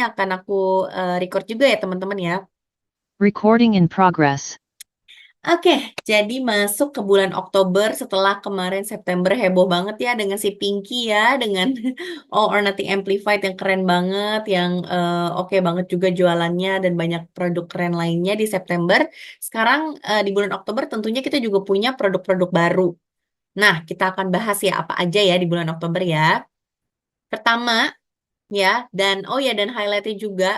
akan aku record juga ya teman-teman ya. Recording in progress. Oke, jadi masuk ke bulan Oktober setelah kemarin September heboh banget ya dengan si Pinky ya, dengan All or Nothing Amplified yang keren banget, yang oke banget juga jualannya dan banyak produk keren lainnya di September. Sekarang di bulan Oktober tentunya kita juga punya produk-produk baru. Nah, kita akan bahas ya apa aja ya di bulan Oktober ya. Pertama, ya, dan oh ya, dan highlightnya juga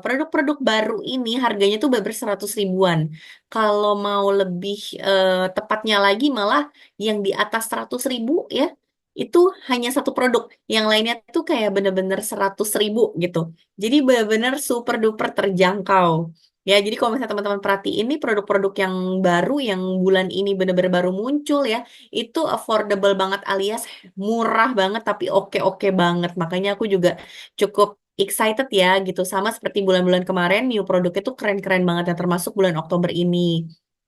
produk-produk baru ini harganya tuh beber 100 ribuan. Kalau mau lebih tepatnya lagi malah yang di atas 100 ribu ya, itu hanya satu produk. Yang lainnya tuh kayak bener-bener 100 ribu gitu. Jadi bener-bener super duper terjangkau. Ya, jadi kalau misalnya teman-teman perhatiin nih produk-produk yang baru yang bulan ini bener-bener baru muncul ya, itu affordable banget alias murah banget tapi oke-oke banget. Makanya aku juga cukup excited ya gitu. Sama seperti bulan-bulan kemarin, new produknya tuh keren-keren banget ya termasuk bulan Oktober ini.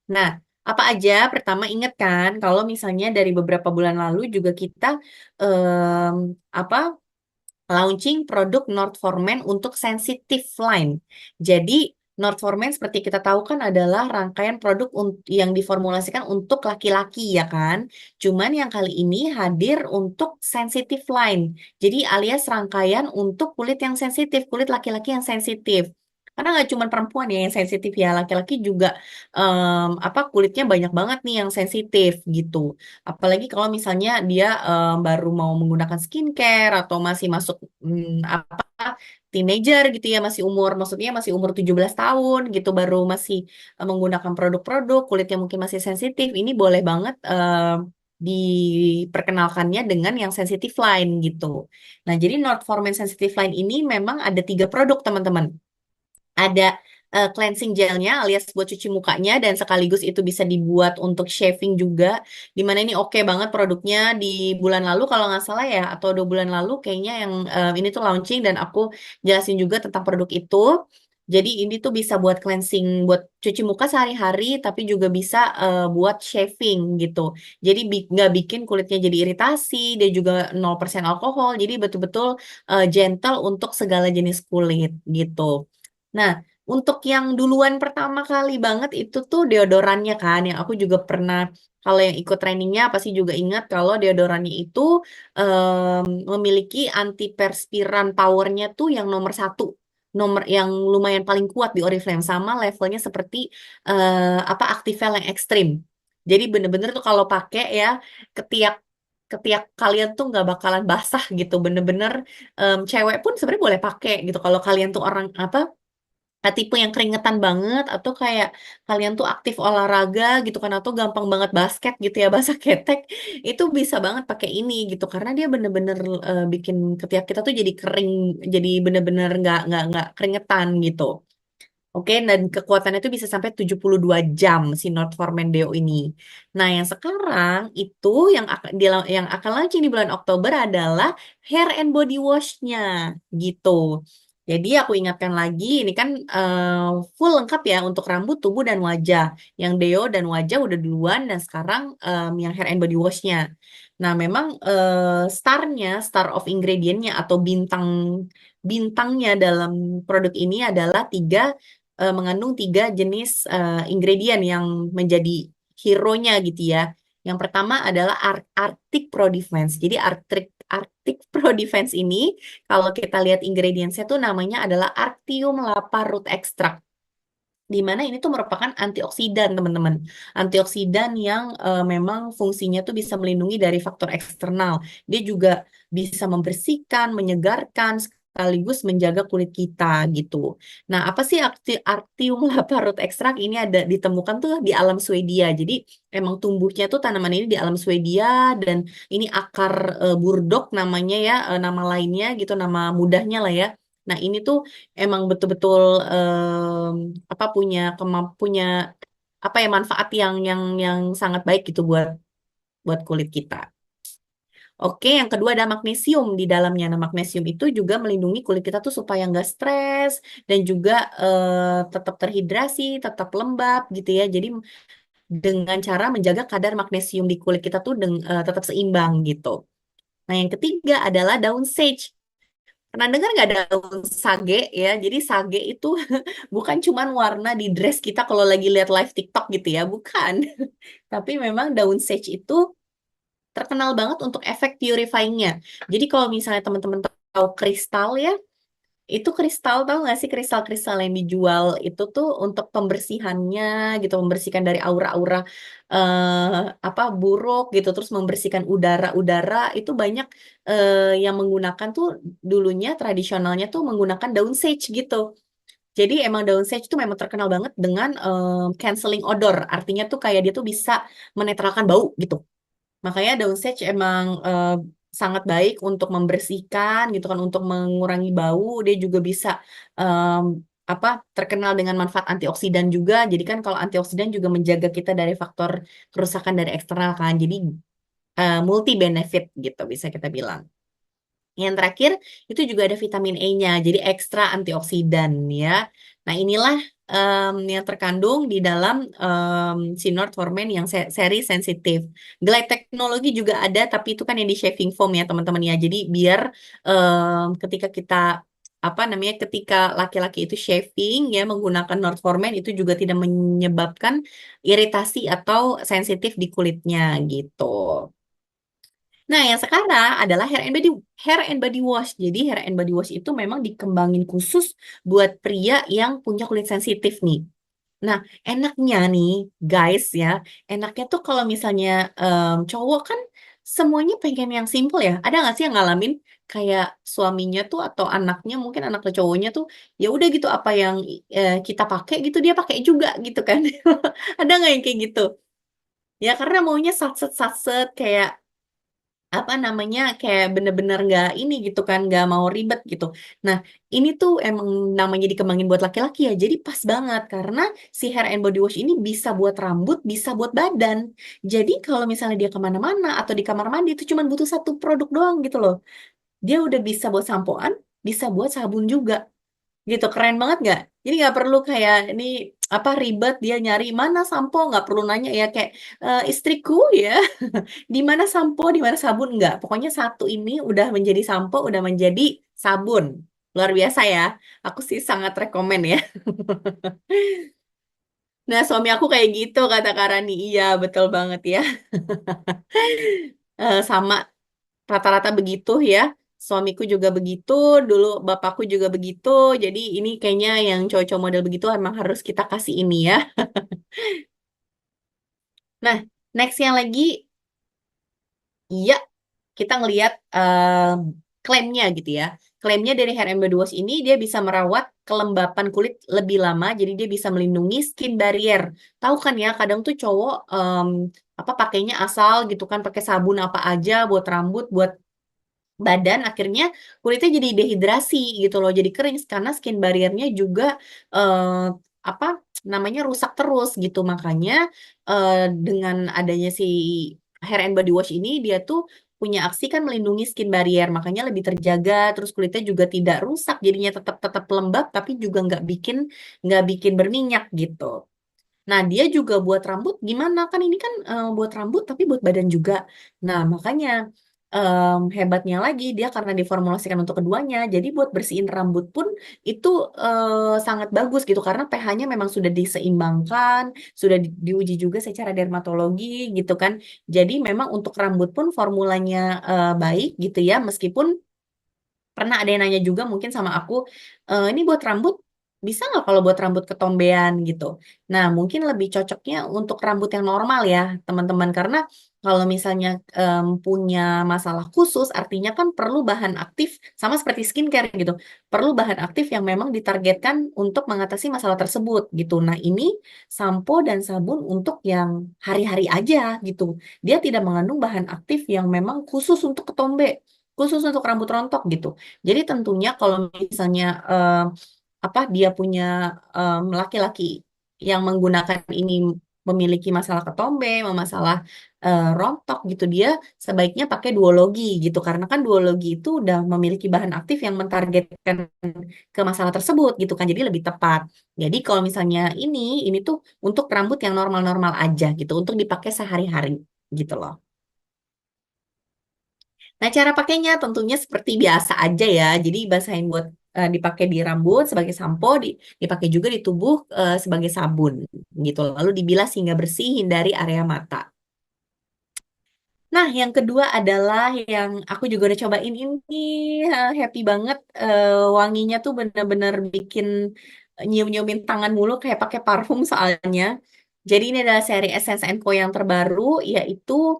Nah, apa aja? Pertama ingat kan kalau misalnya dari beberapa bulan lalu juga kita em, apa launching produk Nordformen untuk sensitive line. Jadi Nordformen seperti kita tahu kan adalah rangkaian produk yang diformulasikan untuk laki-laki ya kan. Cuman yang kali ini hadir untuk sensitive line. Jadi alias rangkaian untuk kulit yang sensitif, kulit laki-laki yang sensitif. Karena nggak cuma perempuan ya yang sensitif ya, laki-laki juga kulitnya banyak banget nih yang sensitif gitu. Apalagi kalau misalnya dia baru mau menggunakan skincare atau masih masuk teenager gitu ya, masih umur maksudnya masih umur 17 tahun gitu baru masih menggunakan produk-produk kulitnya mungkin masih sensitif. Ini boleh banget diperkenalkannya dengan yang sensitive line gitu. Nah, jadi North for Men Sensitive Line ini memang ada 3 produk teman-teman. Ada cleansing gelnya alias buat cuci mukanya dan sekaligus itu bisa dibuat untuk shaving juga. Dimana ini oke banget produknya di bulan lalu kalau nggak salah ya atau 2 bulan lalu kayaknya yang ini tuh launching dan aku jelasin juga tentang produk itu. Jadi ini tuh bisa buat cleansing, buat cuci muka sehari-hari, tapi juga bisa buat shaving gitu. Jadi nggak bikin kulitnya jadi iritasi, dia juga 0% alkohol, jadi betul-betul gentle untuk segala jenis kulit gitu. Nah, untuk yang duluan pertama kali banget itu tuh deodorannya kan, yang aku juga pernah, kalau yang ikut trainingnya pasti juga ingat kalau deodorannya itu memiliki antiperspiran powernya tuh yang nomor satu, nomor yang lumayan paling kuat di Oriflame sama levelnya seperti Activel yang ekstrim. Jadi bener-bener tuh kalau pakai ya ketiak ketiak kalian tuh nggak bakalan basah gitu, bener-bener cewek pun sebenarnya boleh pakai gitu. Kalau kalian tuh orang tipe yang keringetan banget atau kayak kalian tuh aktif olahraga gitu kan atau gampang banget basket gitu ya basah ketek itu bisa banget pakai ini gitu karena dia bener-bener bikin ketiak kita tuh jadi kering jadi bener-bener nggak keringetan gitu. Oke, dan kekuatannya itu bisa sampai 72 jam si Nordformen Deo ini. Nah, yang sekarang itu yang akan launching di bulan Oktober adalah hair and body wash-nya gitu. Jadi aku ingatkan lagi, ini kan full lengkap ya untuk rambut, tubuh, dan wajah. Yang Deo dan wajah udah duluan, dan sekarang yang hair and body wash-nya. Nah, memang star of ingredient-nya atau bintangnya dalam produk ini adalah mengandung 3 jenis ingredient yang menjadi hero-nya gitu ya. Yang pertama adalah Arctic Pro Defense. Jadi Arctic Pro Defense ini kalau kita lihat ingredientsnya tuh namanya adalah Arctium Lapa Root Extract. Di mana ini tuh merupakan antioksidan, teman-teman. Antioksidan yang memang fungsinya tuh bisa melindungi dari faktor eksternal. Dia juga bisa membersihkan, menyegarkan, sekaligus menjaga kulit kita gitu. Nah, apa sih Arctium laparut ekstrak ini ada ditemukan tuh di alam Swedia. Jadi emang tumbuhnya tuh tanaman ini di alam Swedia dan ini akar burdok namanya ya, nama lainnya gitu, nama mudahnya lah ya. Nah, ini tuh emang betul-betul punya apa ya manfaat yang sangat baik gitu buat buat kulit kita. Oke, yang kedua ada magnesium di dalamnya. Nah, magnesium itu juga melindungi kulit kita tuh supaya nggak stres dan juga tetap terhidrasi, tetap lembab gitu ya. Jadi dengan cara menjaga kadar magnesium di kulit kita tuh tetap seimbang gitu. Nah, yang ketiga adalah daun sage. Pernah dengar nggak daun sage ya? Jadi sage itu bukan cuman warna di dress kita kalau lagi lihat live TikTok gitu ya, bukan. Tapi memang daun sage itu terkenal banget untuk efek purifying-nya. Jadi kalau misalnya teman-teman tahu kristal ya, itu kristal tahu nggak sih kristal-kristal yang dijual itu tuh untuk pembersihannya gitu, membersihkan dari aura-aura apa buruk gitu, terus membersihkan udara-udara itu banyak yang menggunakan tuh dulunya tradisionalnya tuh menggunakan daun sage gitu. Jadi emang daun sage tuh memang terkenal banget dengan canceling odor, artinya tuh kayak dia tuh bisa menetralkan bau gitu. Makanya daun sage emang sangat baik untuk membersihkan gitu kan, untuk mengurangi bau. Dia juga bisa em, apa terkenal dengan manfaat antioksidan juga. Jadi kan kalau antioksidan juga menjaga kita dari faktor kerusakan dari eksternal kan. Jadi multi benefit gitu bisa kita bilang. Yang terakhir itu juga ada vitamin E-nya, jadi ekstra antioksidan ya. Nah inilah yang terkandung di dalam si Northformen yang seri sensitif. Glide teknologi juga ada, tapi itu kan yang di shaving foam ya teman-teman ya. Jadi biar ketika kita apa namanya ketika laki-laki itu shaving ya menggunakan Northformen itu juga tidak menyebabkan iritasi atau sensitif di kulitnya gitu. Nah, yang sekarang adalah hair and body wash. Jadi hair and body wash itu memang dikembangin khusus buat pria yang punya kulit sensitif nih. Nah, enaknya nih, guys ya, enaknya tuh kalau misalnya cowok kan semuanya pengen yang simple ya. Ada nggak sih yang ngalamin kayak suaminya tuh atau anaknya, mungkin anak ke cowoknya tuh ya udah gitu apa yang kita pakai gitu dia pakai juga gitu kan? Ada nggak yang kayak gitu? Ya karena maunya satset kayak apa namanya kayak bener-bener nggak ini gitu kan nggak mau ribet gitu. Nah ini tuh emang namanya dikembangin buat laki-laki ya jadi pas banget karena si hair and body wash ini bisa buat rambut bisa buat badan. Jadi kalau misalnya dia kemana-mana atau di kamar mandi itu cuma butuh satu produk doang gitu loh. Dia udah bisa buat sampoan bisa buat sabun juga gitu keren banget nggak? Jadi nggak perlu kayak ini apa ribet dia nyari mana sampo nggak perlu nanya ya kayak istriku ya di mana sampo, di mana sabun enggak. Pokoknya satu ini udah menjadi sampo, udah menjadi sabun. Luar biasa ya. Aku sih sangat rekomen ya. Nah, suami aku kayak gitu kata Karani. Iya, betul banget ya. Sama rata-rata begitu ya. Suamiku juga begitu, dulu bapakku juga begitu. Jadi ini kayaknya yang cowok-cowok model begitu emang harus kita kasih ini ya. Nah, next yang lagi, iya kita ngelihat klaimnya gitu ya. Klaimnya dari Hair and Body Wash ini dia bisa merawat kelembapan kulit lebih lama, jadi dia bisa melindungi skin barrier. Tahu kan ya, kadang tuh cowok apa pakainya asal gitu kan, pakai sabun apa aja buat rambut, buat badan, akhirnya kulitnya jadi dehidrasi gitu loh, jadi kering karena skin barriernya juga apa namanya rusak terus gitu. Makanya dengan adanya si Hair and Body Wash ini dia tuh punya aksi kan melindungi skin barrier, makanya lebih terjaga, terus kulitnya juga tidak rusak, jadinya tetap tetap lembab, tapi juga nggak bikin berminyak gitu. Nah, dia juga buat rambut gimana? Kan ini kan buat rambut tapi buat badan juga. Nah, makanya hebatnya lagi dia karena diformulasikan untuk keduanya. Jadi buat bersihin rambut pun itu sangat bagus gitu karena pH-nya memang sudah diseimbangkan, sudah diuji juga secara dermatologi gitu kan. Jadi memang untuk rambut pun formulanya baik gitu ya, meskipun pernah ada yang nanya juga mungkin sama aku, ini buat rambut bisa nggak kalau buat rambut ketombean gitu? Nah, mungkin lebih cocoknya untuk rambut yang normal ya, teman-teman. Karena kalau misalnya punya masalah khusus, artinya kan perlu bahan aktif, sama seperti skincare gitu. Perlu bahan aktif yang memang ditargetkan untuk mengatasi masalah tersebut gitu. Nah, ini sampo dan sabun untuk yang hari-hari aja gitu. Dia tidak mengandung bahan aktif yang memang khusus untuk ketombe, khusus untuk rambut rontok gitu. Jadi tentunya kalau misalnya apa dia punya laki-laki yang menggunakan ini memiliki masalah ketombe, masalah rontok gitu, dia sebaiknya pakai duologi gitu karena kan duologi itu udah memiliki bahan aktif yang mentargetkan ke masalah tersebut gitu kan, jadi lebih tepat. Jadi kalau misalnya ini tuh untuk rambut yang normal-normal aja gitu, untuk dipakai sehari-hari gitu loh. Nah, cara pakainya tentunya seperti biasa aja ya. Jadi basahin buat dipakai di rambut sebagai sampo, dipakai juga di tubuh sebagai sabun gitu. Lalu dibilas hingga bersih, hindari area mata. Nah, yang kedua adalah yang aku juga udah cobain ini, happy banget. Wanginya tuh bener-bener bikin nyium-nyiumin tangan mulu kayak pakai parfum soalnya. Jadi ini adalah seri Essence Co yang terbaru, yaitu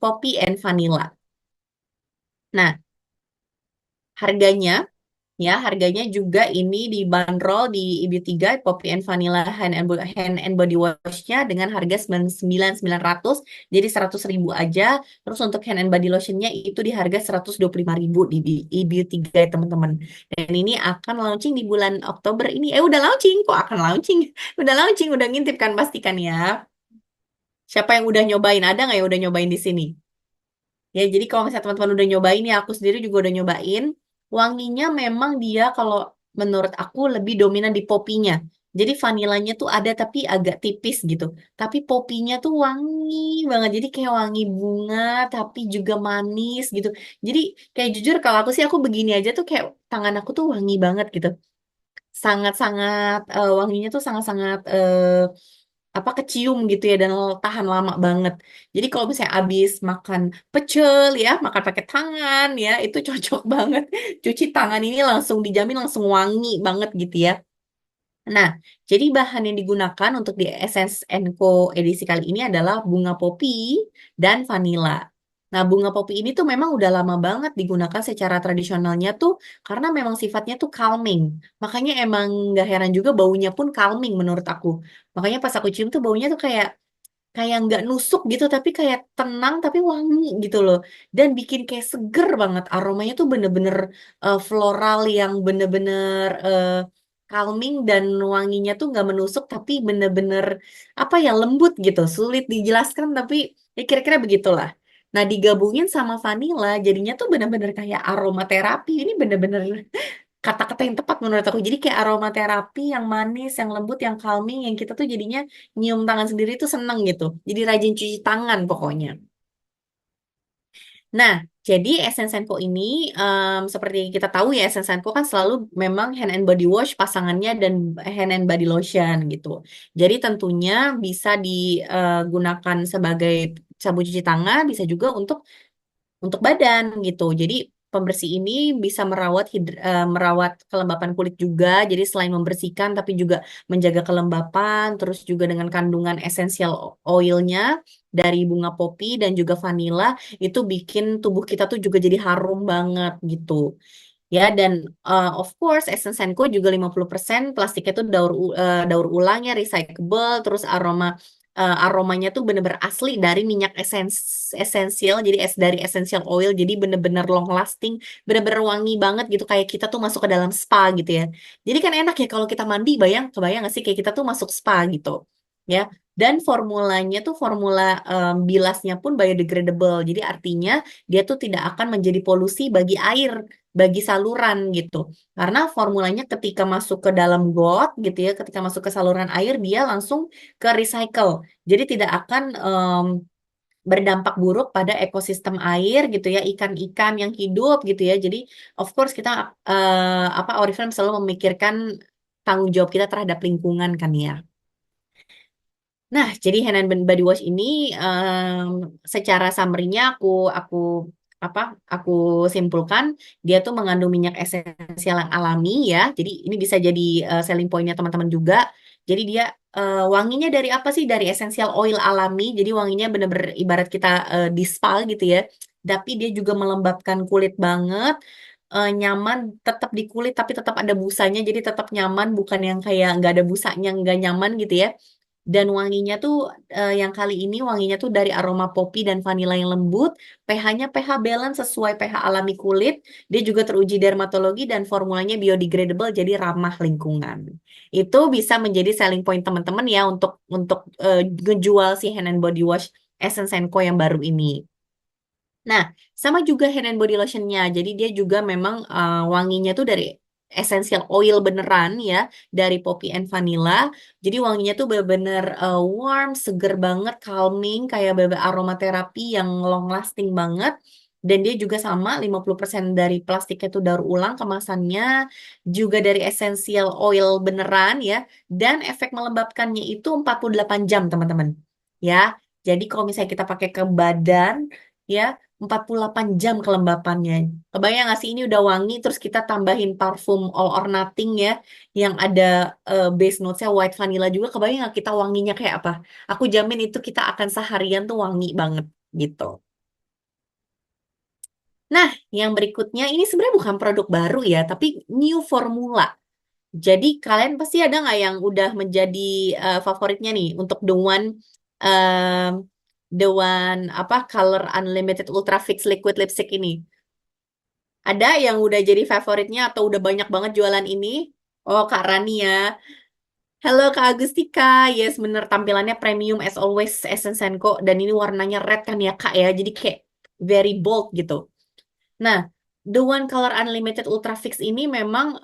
Poppy and Vanilla. Nah, harganya harganya juga ini dibanderol di IB3 Poppy and Vanilla Hand and Body Wash-nya dengan harga 99.900, jadi 100.000 aja. Terus untuk Hand and Body Lotion-nya itu di harga 125.000 di IB3 ya teman-teman. Dan ini akan launching di bulan Oktober ini. Udah launching kok, akan launching. Udah launching, udah ngintip kan pastikan ya. Siapa yang udah nyobain? Ada nggak yang udah nyobain di sini? Ya, jadi kalau misalnya teman-teman udah nyobain ya, aku sendiri juga udah nyobain. Wanginya memang dia kalau menurut aku lebih dominan di popinya. Jadi vanilanya tuh ada tapi agak tipis gitu. Tapi popinya tuh wangi banget. Jadi kayak wangi bunga tapi juga manis gitu. Jadi kayak jujur kalau aku sih aku begini aja tuh kayak tangan aku tuh wangi banget gitu. Sangat-sangat wanginya tuh sangat-sangat apa kecium gitu ya dan tahan lama banget. Jadi kalau misalnya abis makan pecel ya, makan pakai tangan ya, itu cocok banget. Cuci tangan ini langsung dijamin langsung wangi banget gitu ya. Nah, jadi bahan yang digunakan untuk di Essence Co edisi kali ini adalah bunga popi dan vanila. Nah, bunga popi ini tuh memang udah lama banget digunakan secara tradisionalnya tuh karena memang sifatnya tuh calming. Makanya emang gak heran juga baunya pun calming menurut aku. Makanya pas aku cium tuh baunya tuh kayak kayak nggak nusuk gitu tapi kayak tenang tapi wangi gitu loh dan bikin kayak seger banget aromanya tuh bener-bener floral yang bener-bener calming dan wanginya tuh nggak menusuk tapi bener-bener apa ya lembut gitu sulit dijelaskan tapi ya kira-kira begitulah. Nah, digabungin sama vanilla jadinya tuh bener-bener kayak aromaterapi. Ini bener-bener kata-kata yang tepat menurut aku. Jadi kayak aromaterapi yang manis, yang lembut, yang calming, yang kita tuh jadinya nyium tangan sendiri tuh seneng gitu. Jadi rajin cuci tangan pokoknya. Nah, jadi Essence Co ini seperti kita tahu ya Essence Co kan selalu memang hand and body wash pasangannya dan hand and body lotion gitu. Jadi tentunya bisa digunakan sebagai sabun cuci tangan, bisa juga untuk badan gitu. Jadi pembersih ini bisa merawat kelembapan kulit juga. Jadi selain membersihkan tapi juga menjaga kelembapan, terus juga dengan kandungan essential oilnya dari bunga popi dan juga vanilla itu bikin tubuh kita tuh juga jadi harum banget gitu. Ya, dan of course Essence Co juga 50% plastiknya tuh daur ulang ya, recyclable, terus aromanya tuh bener-bener asli dari minyak esensial, jadi dari essential oil, jadi bener-bener long lasting, bener-bener wangi banget gitu, kayak kita tuh masuk ke dalam spa gitu ya. Jadi kan enak ya kalau kita mandi, kebayang gak sih kayak kita tuh masuk spa gitu. Ya, dan formulanya tuh formula bilasnya pun biodegradable. Jadi artinya dia tuh tidak akan menjadi polusi bagi air, bagi saluran gitu. Karena formulanya ketika masuk ke dalam got gitu ya, ketika masuk ke saluran air dia langsung ke recycle. Jadi tidak akan berdampak buruk pada ekosistem air gitu ya, ikan-ikan yang hidup gitu ya. Jadi of course kita Oriflame selalu memikirkan tanggung jawab kita terhadap lingkungan kan ya. Nah, jadi hand and body wash ini secara summary-nya aku apa aku simpulkan dia tuh mengandung minyak esensial yang alami ya. Jadi ini bisa jadi selling point-nya teman-teman juga. Jadi dia wanginya dari apa sih? Dari esensial oil alami. Jadi wanginya bener-bener ibarat kita di spa gitu ya. Tapi dia juga melembabkan kulit banget. Nyaman tetap di kulit tapi tetap ada busanya jadi tetap nyaman bukan yang kayak nggak ada busanya nggak nyaman gitu ya. Dan wanginya tuh yang kali ini wanginya tuh dari aroma popi dan vanila yang lembut, pH-nya pH balance sesuai pH alami kulit. Dia juga teruji dermatologi dan formulanya biodegradable jadi ramah lingkungan. Itu bisa menjadi selling point teman-teman ya untuk ngejual si hand and body wash Essence Co yang baru ini. Nah, sama juga hand and body lotionnya. Jadi dia juga memang wanginya tuh dari essential oil beneran ya, dari poppy and vanilla. Jadi wanginya tuh bener-bener warm, seger banget, calming, kayak aromaterapi yang long lasting banget. Dan dia juga sama, 50% dari plastiknya itu daur ulang kemasannya, juga dari essential oil beneran ya, dan efek melembabkannya itu 48 jam teman-teman. Ya, jadi kalau misalnya kita pakai ke badan, ya 48 jam kelembapannya. Kebayang nggak sih ini udah wangi, terus kita tambahin parfum All or Nothing ya, yang ada base notes-nya white vanilla juga, kebayang nggak kita wanginya kayak apa? Aku jamin itu kita akan seharian tuh wangi banget gitu. Nah, yang berikutnya ini sebenarnya bukan produk baru ya, tapi new formula. Jadi kalian pasti ada nggak yang udah menjadi favoritnya nih untuk um, the one apa Color Unlimited Ultra Fix Liquid Lipstick ini? Ada yang udah jadi favoritnya atau udah banyak banget jualan ini? Oh, Kak Rani ya. Halo Kak Agustika. Yes, bener tampilannya premium as always Essence Co. Dan ini warnanya red kan ya Kak ya. Jadi kayak very bold gitu. Nah, The One Color Unlimited Ultra Fix ini memang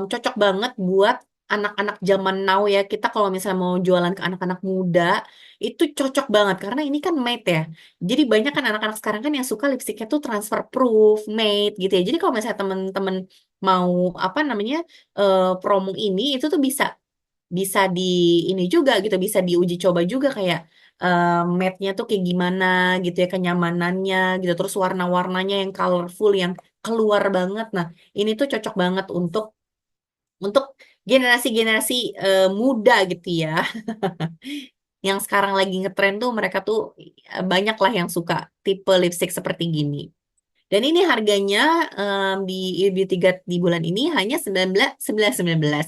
cocok banget buat anak-anak zaman now ya. Kita kalau misalnya mau jualan ke anak-anak muda, itu cocok banget karena ini kan matte ya. Jadi banyak kan anak-anak sekarang kan yang suka lipstiknya tuh transfer proof, matte gitu ya. Jadi kalau misalnya temen-temen mau apa namanya promo ini, itu tuh bisa bisa di ini juga gitu, bisa diuji coba juga kayak matte-nya tuh kayak gimana gitu ya, kenyamanannya gitu, terus warna-warnanya yang colorful, yang keluar banget. Nah, ini tuh cocok banget untuk generasi-generasi muda gitu ya, yang sekarang lagi ngetren tuh mereka tuh banyak lah yang suka tipe lipstick seperti gini. Dan ini harganya di Beauty Guide di bulan ini hanya 19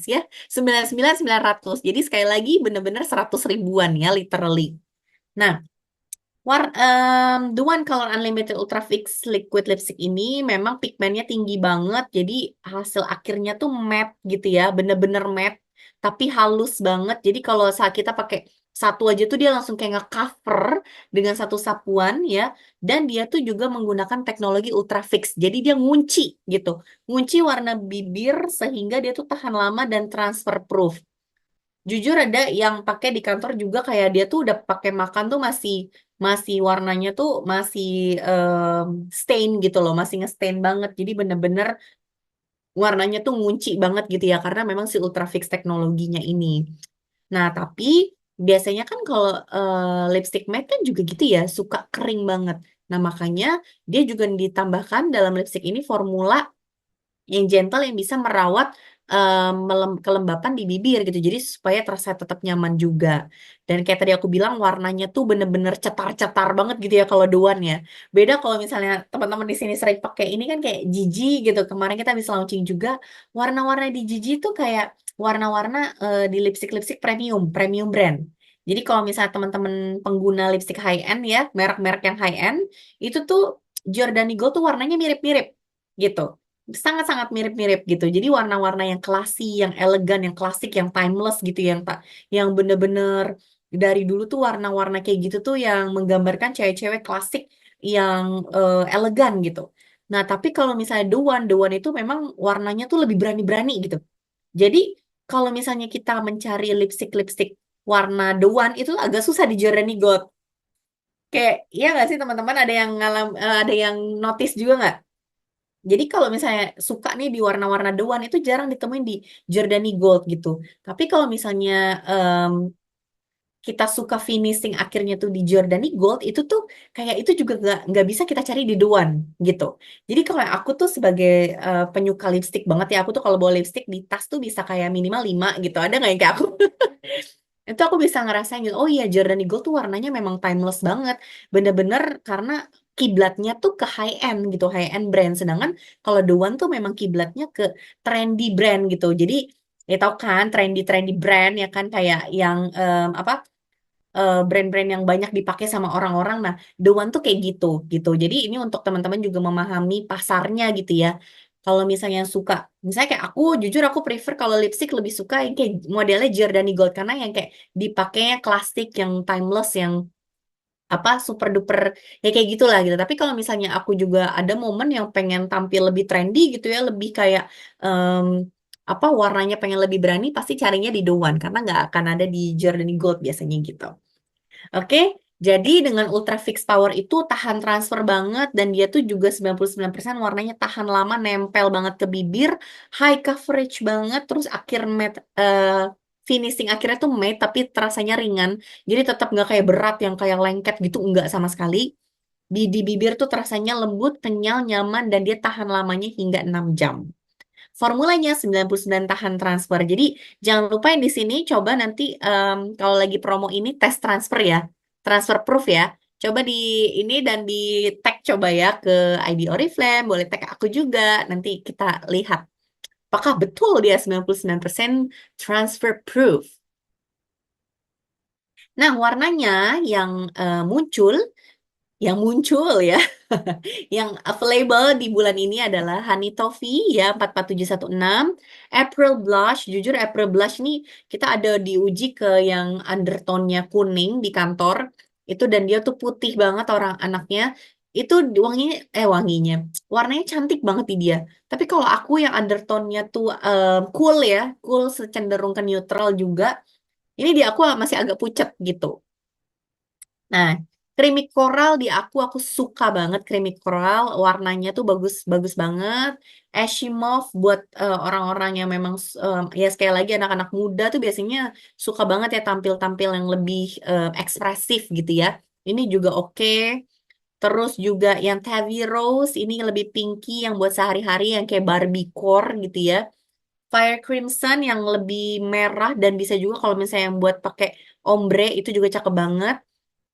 ya. 99.900. Jadi sekali lagi bener-bener 100 ribuan ya literally. Nah, The One Color Unlimited Ultra Fix Liquid Lipstick ini memang pigmennya tinggi banget. Jadi hasil akhirnya tuh matte gitu ya. Bener-bener matte. Tapi halus banget. Jadi kalau saat kita pakai satu aja tuh dia langsung kayak nge-cover dengan satu sapuan ya. Dan dia tuh juga menggunakan teknologi Ultra Fix. Jadi dia ngunci gitu. Ngunci warna bibir sehingga dia tuh tahan lama dan transfer proof. Jujur ada yang pakai di kantor juga kayak dia tuh udah pakai makan tuh masih masih warnanya tuh masih stain gitu loh, masih nge-stain banget. Jadi bener-bener warnanya tuh ngunci banget gitu ya karena memang si Ultrafix teknologinya ini. Nah, tapi biasanya kan kalau lipstick matte kan juga gitu ya, suka kering banget. Nah, makanya dia juga ditambahkan dalam lipstick ini formula yang gentle yang bisa merawat kelembapan di bibir gitu. Jadi supaya terasa tetap nyaman juga. Dan kayak tadi aku bilang warnanya tuh bener-bener cetar-cetar banget gitu ya kalau Doan ya. Beda kalau misalnya teman-teman di sini sering pakai ini kan kayak Gigi gitu. Kemarin kita habis launching juga warna-warna di Gigi tuh kayak warna-warna di lipstick-lipstick premium, premium brand. Jadi kalau misalnya teman-teman pengguna lipstick high end ya, merek-merek yang high end, itu tuh Giordani Gold tuh warnanya mirip-mirip gitu, sangat-sangat mirip-mirip gitu. Jadi warna-warna yang classy, yang elegan, yang klasik, yang timeless gitu, yang tak, yang bener-bener dari dulu tuh warna-warna kayak gitu tuh yang menggambarkan cewek-cewek klasik yang elegan gitu. Nah, tapi kalau misalnya The One itu memang warnanya tuh lebih berani-berani gitu. Jadi kalau misalnya kita mencari lipstick-lipstick warna The One itu agak susah di Giordani Gold. Kayak, iya nggak sih teman-teman, ada yang ada yang notice juga nggak? Jadi kalau misalnya suka nih di warna-warna dewan itu jarang ditemuin di Giordani Gold gitu. Tapi kalau misalnya em, kita suka finishing akhirnya tuh di Giordani Gold itu tuh kayak itu juga nggak bisa kita cari di dewan gitu. Jadi kalau aku tuh sebagai penyuka lipstick banget ya, aku tuh kalau bawa lipstick di tas tuh bisa kayak minimal 5 gitu. Ada nggak yang kayak aku? Itu aku bisa ngerasain gitu, oh iya Giordani Gold tuh warnanya memang timeless banget. Bener-bener karena kiblatnya tuh ke high end gitu, high end brand. Sedangkan kalau The One tuh memang kiblatnya ke trendy brand gitu. Jadi ya tau kan trendy-trendy brand ya kan kayak yang apa brand-brand yang banyak dipakai sama orang-orang. Nah, The One tuh kayak gitu gitu. Jadi ini untuk teman-teman juga memahami pasarnya gitu ya. Kalau misalnya suka, misalnya kayak aku, jujur aku prefer kalau lipstick lebih suka yang kayak modelnya Giordani Gold karena yang kayak dipakainya klasik, yang timeless, yang apa super duper ya kayak gitulah gitu. Tapi kalau misalnya aku juga ada momen yang pengen tampil lebih trendy gitu ya, lebih kayak em, apa warnanya pengen lebih berani, pasti carinya di The One karena nggak akan ada di Giordani Gold biasanya gitu. Oke, Jadi dengan Ultra Fix Power itu tahan transfer banget dan dia tuh juga 99% warnanya tahan lama, nempel banget ke bibir, high coverage banget, terus akhir matte finishing akhirnya tuh matte tapi terasanya ringan. Jadi tetap nggak kayak berat yang kayak lengket gitu, nggak sama sekali. Di bibir tuh terasanya lembut, kenyal, nyaman dan dia tahan lamanya hingga 6 jam. Formulanya 99 tahan transfer. Jadi jangan lupa yang di sini coba nanti kalau lagi promo ini tes transfer ya. Transfer proof ya. Coba di ini dan di tag coba ya ke ID Oriflame, boleh tag aku juga. Nanti kita lihat apakah betul dia 99% transfer proof. Nah, warnanya yang muncul ya, yang available di bulan ini adalah Honey Toffee ya 44716, April Blush. Jujur April Blush ini kita ada diuji ke yang undertone-nya kuning di kantor. Itu dan dia tuh putih banget orang anaknya. Itu wanginya. Warnanya cantik banget di dia. Tapi kalau aku yang undertone-nya tuh cool ya, cool cenderung ke neutral juga. Ini di aku masih agak pucat gitu. Nah, creamy coral di aku suka banget creamy coral, warnanya tuh bagus bagus banget. Ashy mauve buat orang-orang yang memang ya sekali lagi anak-anak muda tuh biasanya suka banget ya tampil-tampil yang lebih ekspresif gitu ya. Ini juga oke. Terus juga yang Tavi Rose ini lebih pinky yang buat sehari-hari yang kayak Barbie core gitu ya. Fire Crimson yang lebih merah dan bisa juga kalau misalnya yang buat pakai ombre itu juga cakep banget.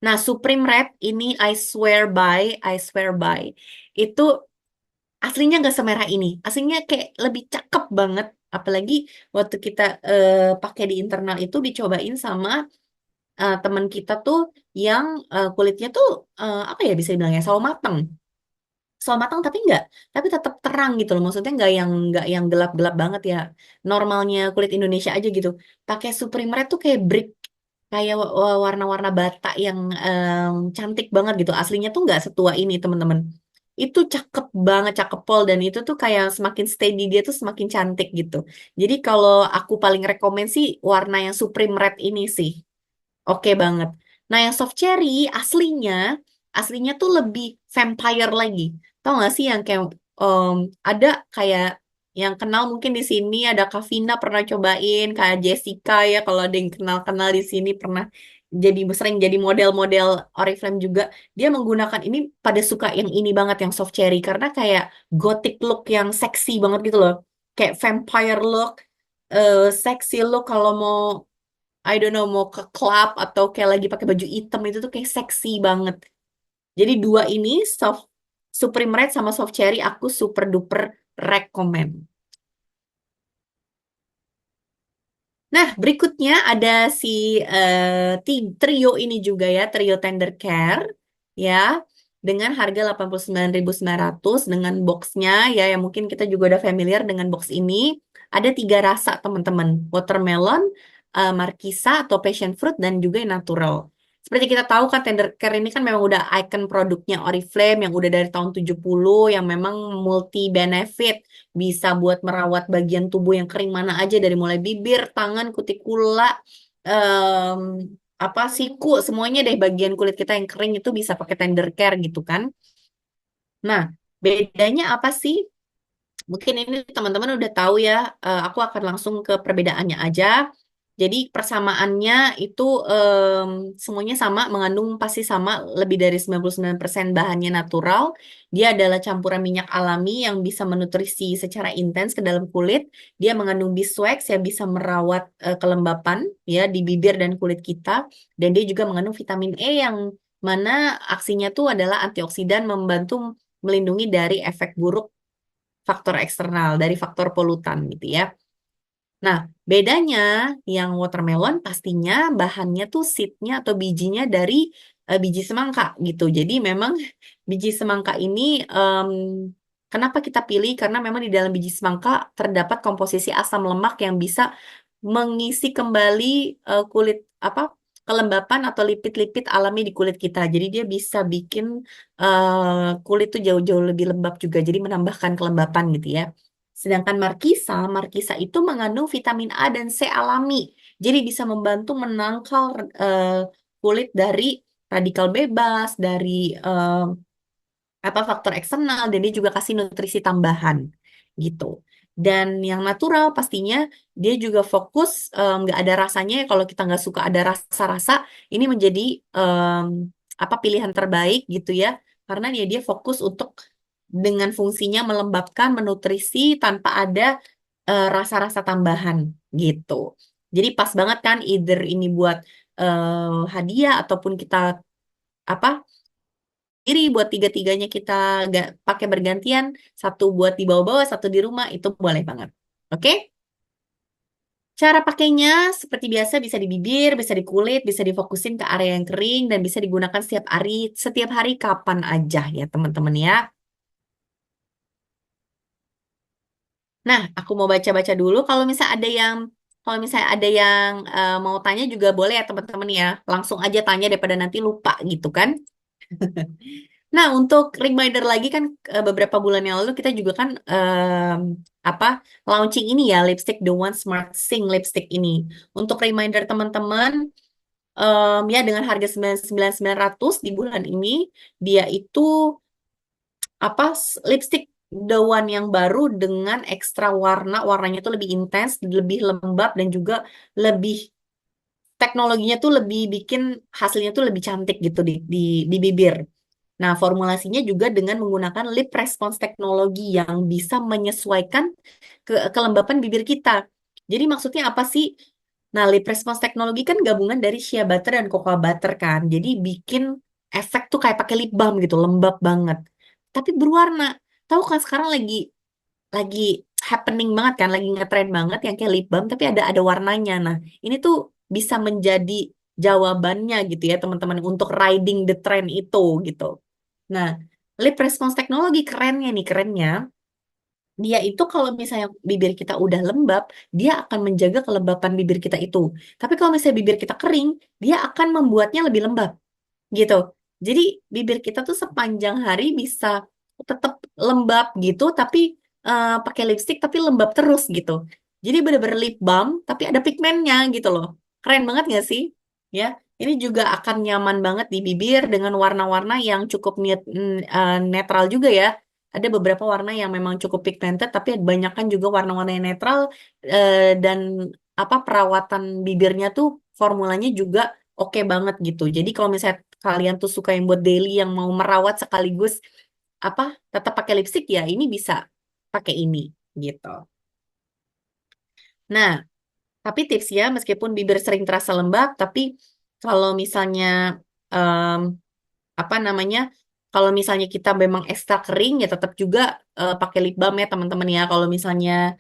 Nah, Supreme Red ini I swear by. Itu aslinya nggak semerah ini. Aslinya kayak lebih cakep banget. Apalagi waktu kita pakai di internal itu dicobain sama teman kita tuh yang kulitnya tuh apa ya bisa dibilangnya sawo mateng. Sawo mateng tapi tetap terang gitu loh. Maksudnya nggak yang gelap-gelap banget ya. Normalnya kulit Indonesia aja gitu. Pakai Supreme Red tuh kayak brick kayak warna-warna bata yang cantik banget gitu. Aslinya tuh nggak setua ini teman-teman. Itu cakep banget, cakep pol dan itu tuh kayak semakin steady dia tuh semakin cantik gitu. Jadi kalau aku paling rekomen sih warna yang Supreme Red ini sih. Oke banget. Nah, yang soft cherry aslinya tuh lebih vampire lagi. Tahu nggak sih yang kayak em, ada kayak yang kenal mungkin di sini ada Kavina pernah cobain, kayak Jessica ya kalau ada yang kenal-kenal di sini pernah jadi sering jadi model-model Oriflame juga. Dia menggunakan ini pada suka yang ini banget yang soft cherry karena kayak gothic look yang seksi banget gitu loh. Kayak vampire look, seksi look kalau mau I don't know mau ke club atau kayak lagi pakai baju hitam itu tuh kayak seksi banget. Jadi dua ini soft Supreme Red sama Soft Cherry aku super duper rekomen. Nah, berikutnya ada si trio ini juga ya, trio Tender Care ya, dengan harga 89.900 dengan boxnya ya, yang mungkin kita juga udah familiar dengan box ini. Ada tiga rasa teman-teman, watermelon, markisa atau passion fruit dan juga yang natural. Seperti kita tahu kan Tender Care ini kan memang udah icon produknya Oriflame yang udah dari tahun 70 yang memang multi benefit bisa buat merawat bagian tubuh yang kering mana aja dari mulai bibir, tangan, kutikula, em, apa siku, semuanya deh bagian kulit kita yang kering itu bisa pakai tender care gitu kan. Nah, bedanya apa sih? Mungkin ini teman-teman udah tahu ya, aku akan langsung ke perbedaannya aja. Jadi persamaannya itu semuanya sama, mengandung pasti sama, lebih dari 99% bahannya natural. Dia adalah campuran minyak alami yang bisa menutrisi secara intens ke dalam kulit. Dia mengandung beeswax yang bisa merawat kelembapan ya di bibir dan kulit kita. Dan dia juga mengandung vitamin E yang mana aksinya tuh adalah antioksidan membantu melindungi dari efek buruk faktor eksternal dari faktor polutan gitu ya. Nah, bedanya yang watermelon pastinya bahannya tuh seednya atau bijinya dari biji semangka gitu. Jadi memang biji semangka ini kenapa kita pilih? Karena memang di dalam biji semangka terdapat komposisi asam lemak yang bisa mengisi kembali kulit apa kelembapan atau lipid-lipid alami di kulit kita. Jadi dia bisa bikin kulit tuh jauh-jauh lebih lembab juga. Jadi menambahkan kelembapan gitu ya. Sedangkan markisa itu mengandung vitamin A dan C alami. Jadi bisa membantu menangkal kulit dari radikal bebas, dari apa faktor eksternal, dan dia juga kasih nutrisi tambahan gitu. Dan yang natural pastinya dia juga fokus nggak ada rasanya ya. Kalau kita nggak suka ada rasa-rasa, ini menjadi em, apa pilihan terbaik gitu ya, karena dia fokus untuk dengan fungsinya melembabkan, menutrisi tanpa ada rasa-rasa tambahan gitu. Jadi pas banget kan, either ini buat hadiah ataupun kita apa diri buat tiga-tiganya kita gak pakai bergantian, satu buat dibawa-bawa, satu di rumah, itu boleh banget. Oke? Cara pakainya seperti biasa bisa di bibir, bisa di kulit, bisa difokusin ke area yang kering, dan bisa digunakan setiap hari kapan aja ya teman-teman ya. Nah, aku mau baca-baca dulu. Kalau misalnya ada yang mau tanya juga boleh ya teman-teman ya. Langsung aja tanya daripada nanti lupa gitu kan. Nah, untuk reminder lagi kan beberapa bulan yang lalu kita juga kan apa launching ini ya lipstick The One Smart Sing lipstick ini. Untuk reminder teman-teman ya dengan harga 99.900 di bulan ini dia itu lipstick The One yang baru dengan ekstra warna, warnanya tuh lebih intens, lebih lembab dan juga lebih teknologinya tuh lebih bikin hasilnya tuh lebih cantik gitu di bibir. Nah, formulasinya juga dengan menggunakan lip response teknologi yang bisa menyesuaikan kelembapan bibir kita. Jadi maksudnya apa sih? Nah, lip response teknologi kan gabungan dari shea butter dan cocoa butter kan. Jadi bikin efek tuh kayak pakai lip balm gitu, lembab banget. Tapi berwarna. Tahu kan sekarang lagi happening banget kan, lagi ngetren banget yang kayak lip balm tapi ada warnanya. Nah, ini tuh bisa menjadi jawabannya gitu ya teman-teman untuk riding the trend itu gitu. Nah, lip response teknologi kerennya nih, kerennya. Dia itu kalau misalnya bibir kita udah lembab, dia akan menjaga kelembapan bibir kita itu. Tapi kalau misalnya bibir kita kering, dia akan membuatnya lebih lembab gitu. Jadi bibir kita tuh sepanjang hari bisa tetap lembab gitu, tapi pakai lipstick tapi lembab terus gitu. Jadi bener-bener lip balm tapi ada pigmennya gitu loh. Keren banget gak sih? Ya, ini juga akan nyaman banget di bibir dengan warna-warna yang cukup netral juga ya. Ada beberapa warna yang memang cukup pigmented, tapi kebanyakan juga warna-warna yang netral dan apa perawatan bibirnya tuh formulanya juga oke banget gitu. Jadi kalau misalnya kalian tuh suka yang buat daily yang mau merawat sekaligus apa tetap pakai lipstick ya ini bisa pakai ini gitu. Nah, tapi tips ya meskipun bibir sering terasa lembab, tapi kalau misalnya em, apa namanya kalau misalnya kita memang ekstra kering ya tetap juga pakai lip balm ya teman-teman ya. Kalau misalnya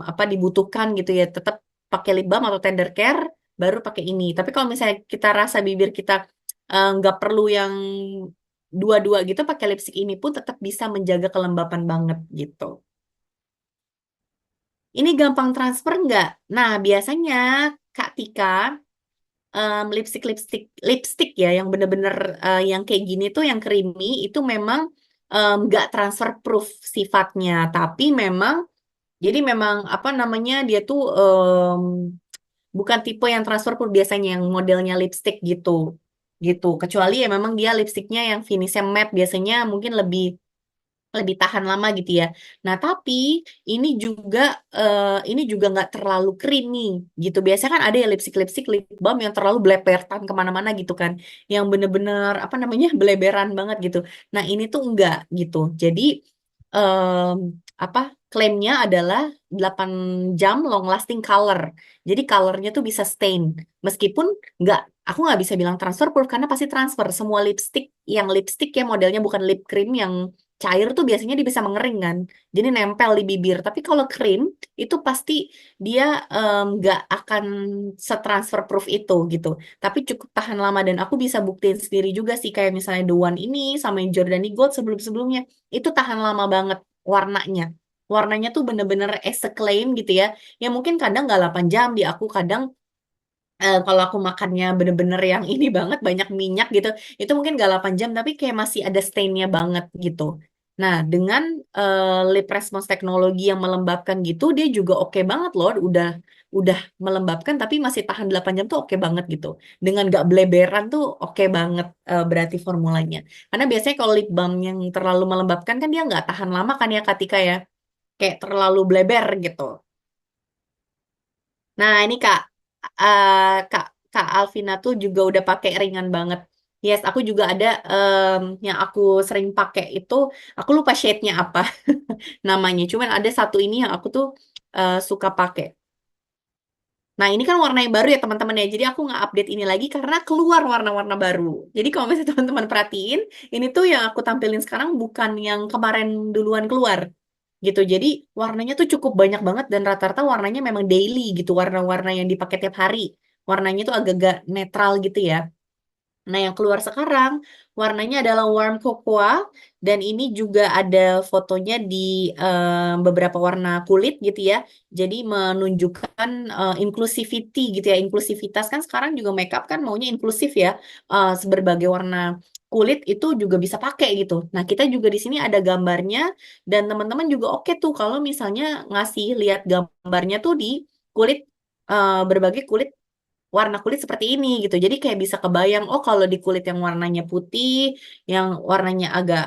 apa dibutuhkan gitu ya tetap pakai lip balm atau tender care baru pakai ini. Tapi kalau misalnya kita rasa bibir kita nggak perlu yang dua-dua gitu pakai lipstick ini pun tetap bisa menjaga kelembapan banget gitu. Ini gampang transfer nggak? Nah, biasanya Kak Tika lipstick ya yang bener-bener yang kayak gini tuh yang creamy itu memang nggak transfer proof sifatnya tapi memang jadi memang apa namanya dia tuh bukan tipe yang transfer proof biasanya yang modelnya lipstick gitu gitu kecuali ya memang dia lipsticknya yang finishnya matte biasanya mungkin lebih lebih tahan lama gitu ya. Nah, tapi ini juga nggak terlalu creamy gitu. Biasanya kan ada ya lipstick lip balm yang terlalu belepetan kemana-mana gitu kan, yang bener-bener apa namanya beleberan banget gitu. Nah, ini tuh enggak gitu. Jadi em, apa klaimnya adalah 8 jam long lasting color. Jadi colornya tuh bisa stain. Meskipun nggak, aku nggak bisa bilang transfer proof karena pasti transfer. Semua lipstick ya modelnya bukan lip cream yang cair tuh biasanya dia bisa mengering kan. Jadi nempel di bibir. Tapi kalau krim itu pasti dia nggak akan setransfer proof itu gitu. Tapi cukup tahan lama dan aku bisa buktiin sendiri juga sih kayak misalnya The One ini sama yang Jordani Gold sebelum-sebelumnya itu tahan lama banget warnanya. Warnanya tuh bener-bener as a claim gitu ya. Ya mungkin kadang nggak 8 jam di aku kadang kalau aku makannya bener-bener yang ini banget banyak minyak gitu itu mungkin gak 8 jam tapi kayak masih ada stainnya banget gitu Nah, dengan lip response teknologi yang melembabkan gitu, dia juga oke banget loh. Udah melembabkan tapi masih tahan 8 jam tuh oke banget gitu. Dengan gak bleberan tuh oke banget berarti formulanya. Karena biasanya kalau lip balm yang terlalu melembabkan kan dia nggak tahan lama kan ya Katika ya. Kayak terlalu bleber gitu. Nah, ini Kak Kak Alvina tuh juga udah pakai ringan banget. Yes, aku juga ada yang aku sering pakai itu, aku lupa shade-nya apa namanya. Cuman ada satu ini yang aku tuh suka pakai. Nah, ini kan warna yang baru ya teman-teman ya. Jadi aku nggak update ini lagi karena keluar warna-warna baru. Jadi kalau misalnya teman-teman perhatiin, ini tuh yang aku tampilin sekarang bukan yang kemarin duluan keluar gitu. Jadi warnanya tuh cukup banyak banget dan rata-rata warnanya memang daily gitu, warna-warna yang dipakai tiap hari. Warnanya tuh agak-agak netral gitu ya. Nah, yang keluar sekarang warnanya adalah warm cocoa dan ini juga ada fotonya di beberapa warna kulit gitu ya. Jadi menunjukkan inclusivity gitu ya. Inklusivitas kan sekarang juga makeup kan maunya inklusif ya. Berbagai warna kulit itu juga bisa pakai gitu. Nah, kita juga di sini ada gambarnya dan teman-teman juga oke tuh kalau misalnya ngasih lihat gambarnya tuh di kulit berbagai kulit warna kulit seperti ini gitu. Jadi kayak bisa kebayang, oh kalau di kulit yang warnanya putih, yang warnanya agak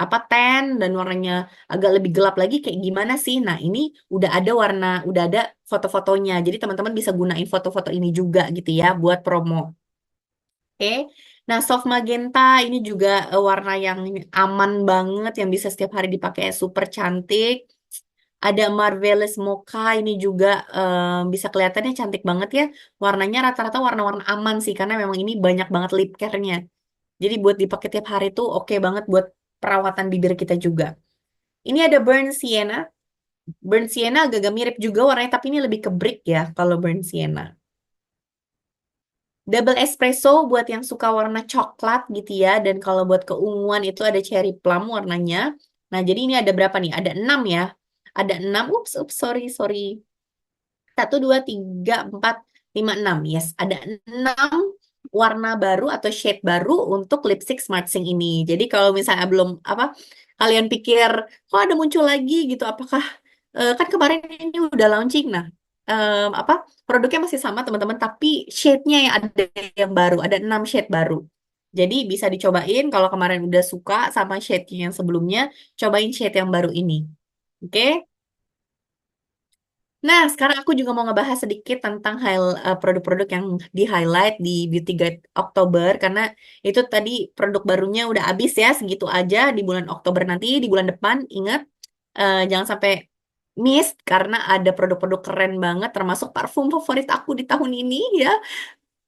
apa tan dan warnanya agak lebih gelap lagi kayak gimana sih? Nah, ini udah ada foto-fotonya. Jadi teman-teman bisa gunain foto-foto ini juga gitu ya buat promo. Oke. Nah, soft magenta ini juga warna yang aman banget yang bisa setiap hari dipakai super cantik. Ada Marvelous Mocha ini juga bisa kelihatannya cantik banget ya. Warnanya rata-rata warna-warna aman sih karena memang ini banyak banget lip care-nya. Jadi buat dipakai tiap hari tuh oke banget buat perawatan bibir kita juga. Ini ada Burn Sienna. Burn Sienna agak-agak mirip juga warnanya tapi ini lebih ke brick ya kalau Burn Sienna. Double espresso buat yang suka warna coklat gitu ya. Dan kalau buat keunguan itu ada cherry plum warnanya. Nah, jadi ini ada berapa nih? Ada 6 ya. Ada 6. Ups, sorry. Satu, dua, tiga, empat, lima, enam. Yes, ada 6 warna baru atau shade baru untuk lipstick Smart Sing ini. Jadi kalau misalnya belum apa, kalian pikir kok ada muncul lagi gitu, apakah kan kemarin ini udah launching. Nah, apa produknya masih sama teman-teman, tapi shade-nya yang ada yang baru, ada 6 shade baru. Jadi bisa dicobain kalau kemarin udah suka sama shade yang sebelumnya, cobain shade yang baru ini. Oke? Nah, sekarang aku juga mau ngebahas sedikit tentang produk-produk yang di-highlight di Beauty Guide Oktober karena itu tadi produk barunya udah habis ya, segitu aja di bulan Oktober nanti, di bulan depan ingat jangan sampai miss karena ada produk-produk keren banget termasuk parfum favorit aku di tahun ini ya.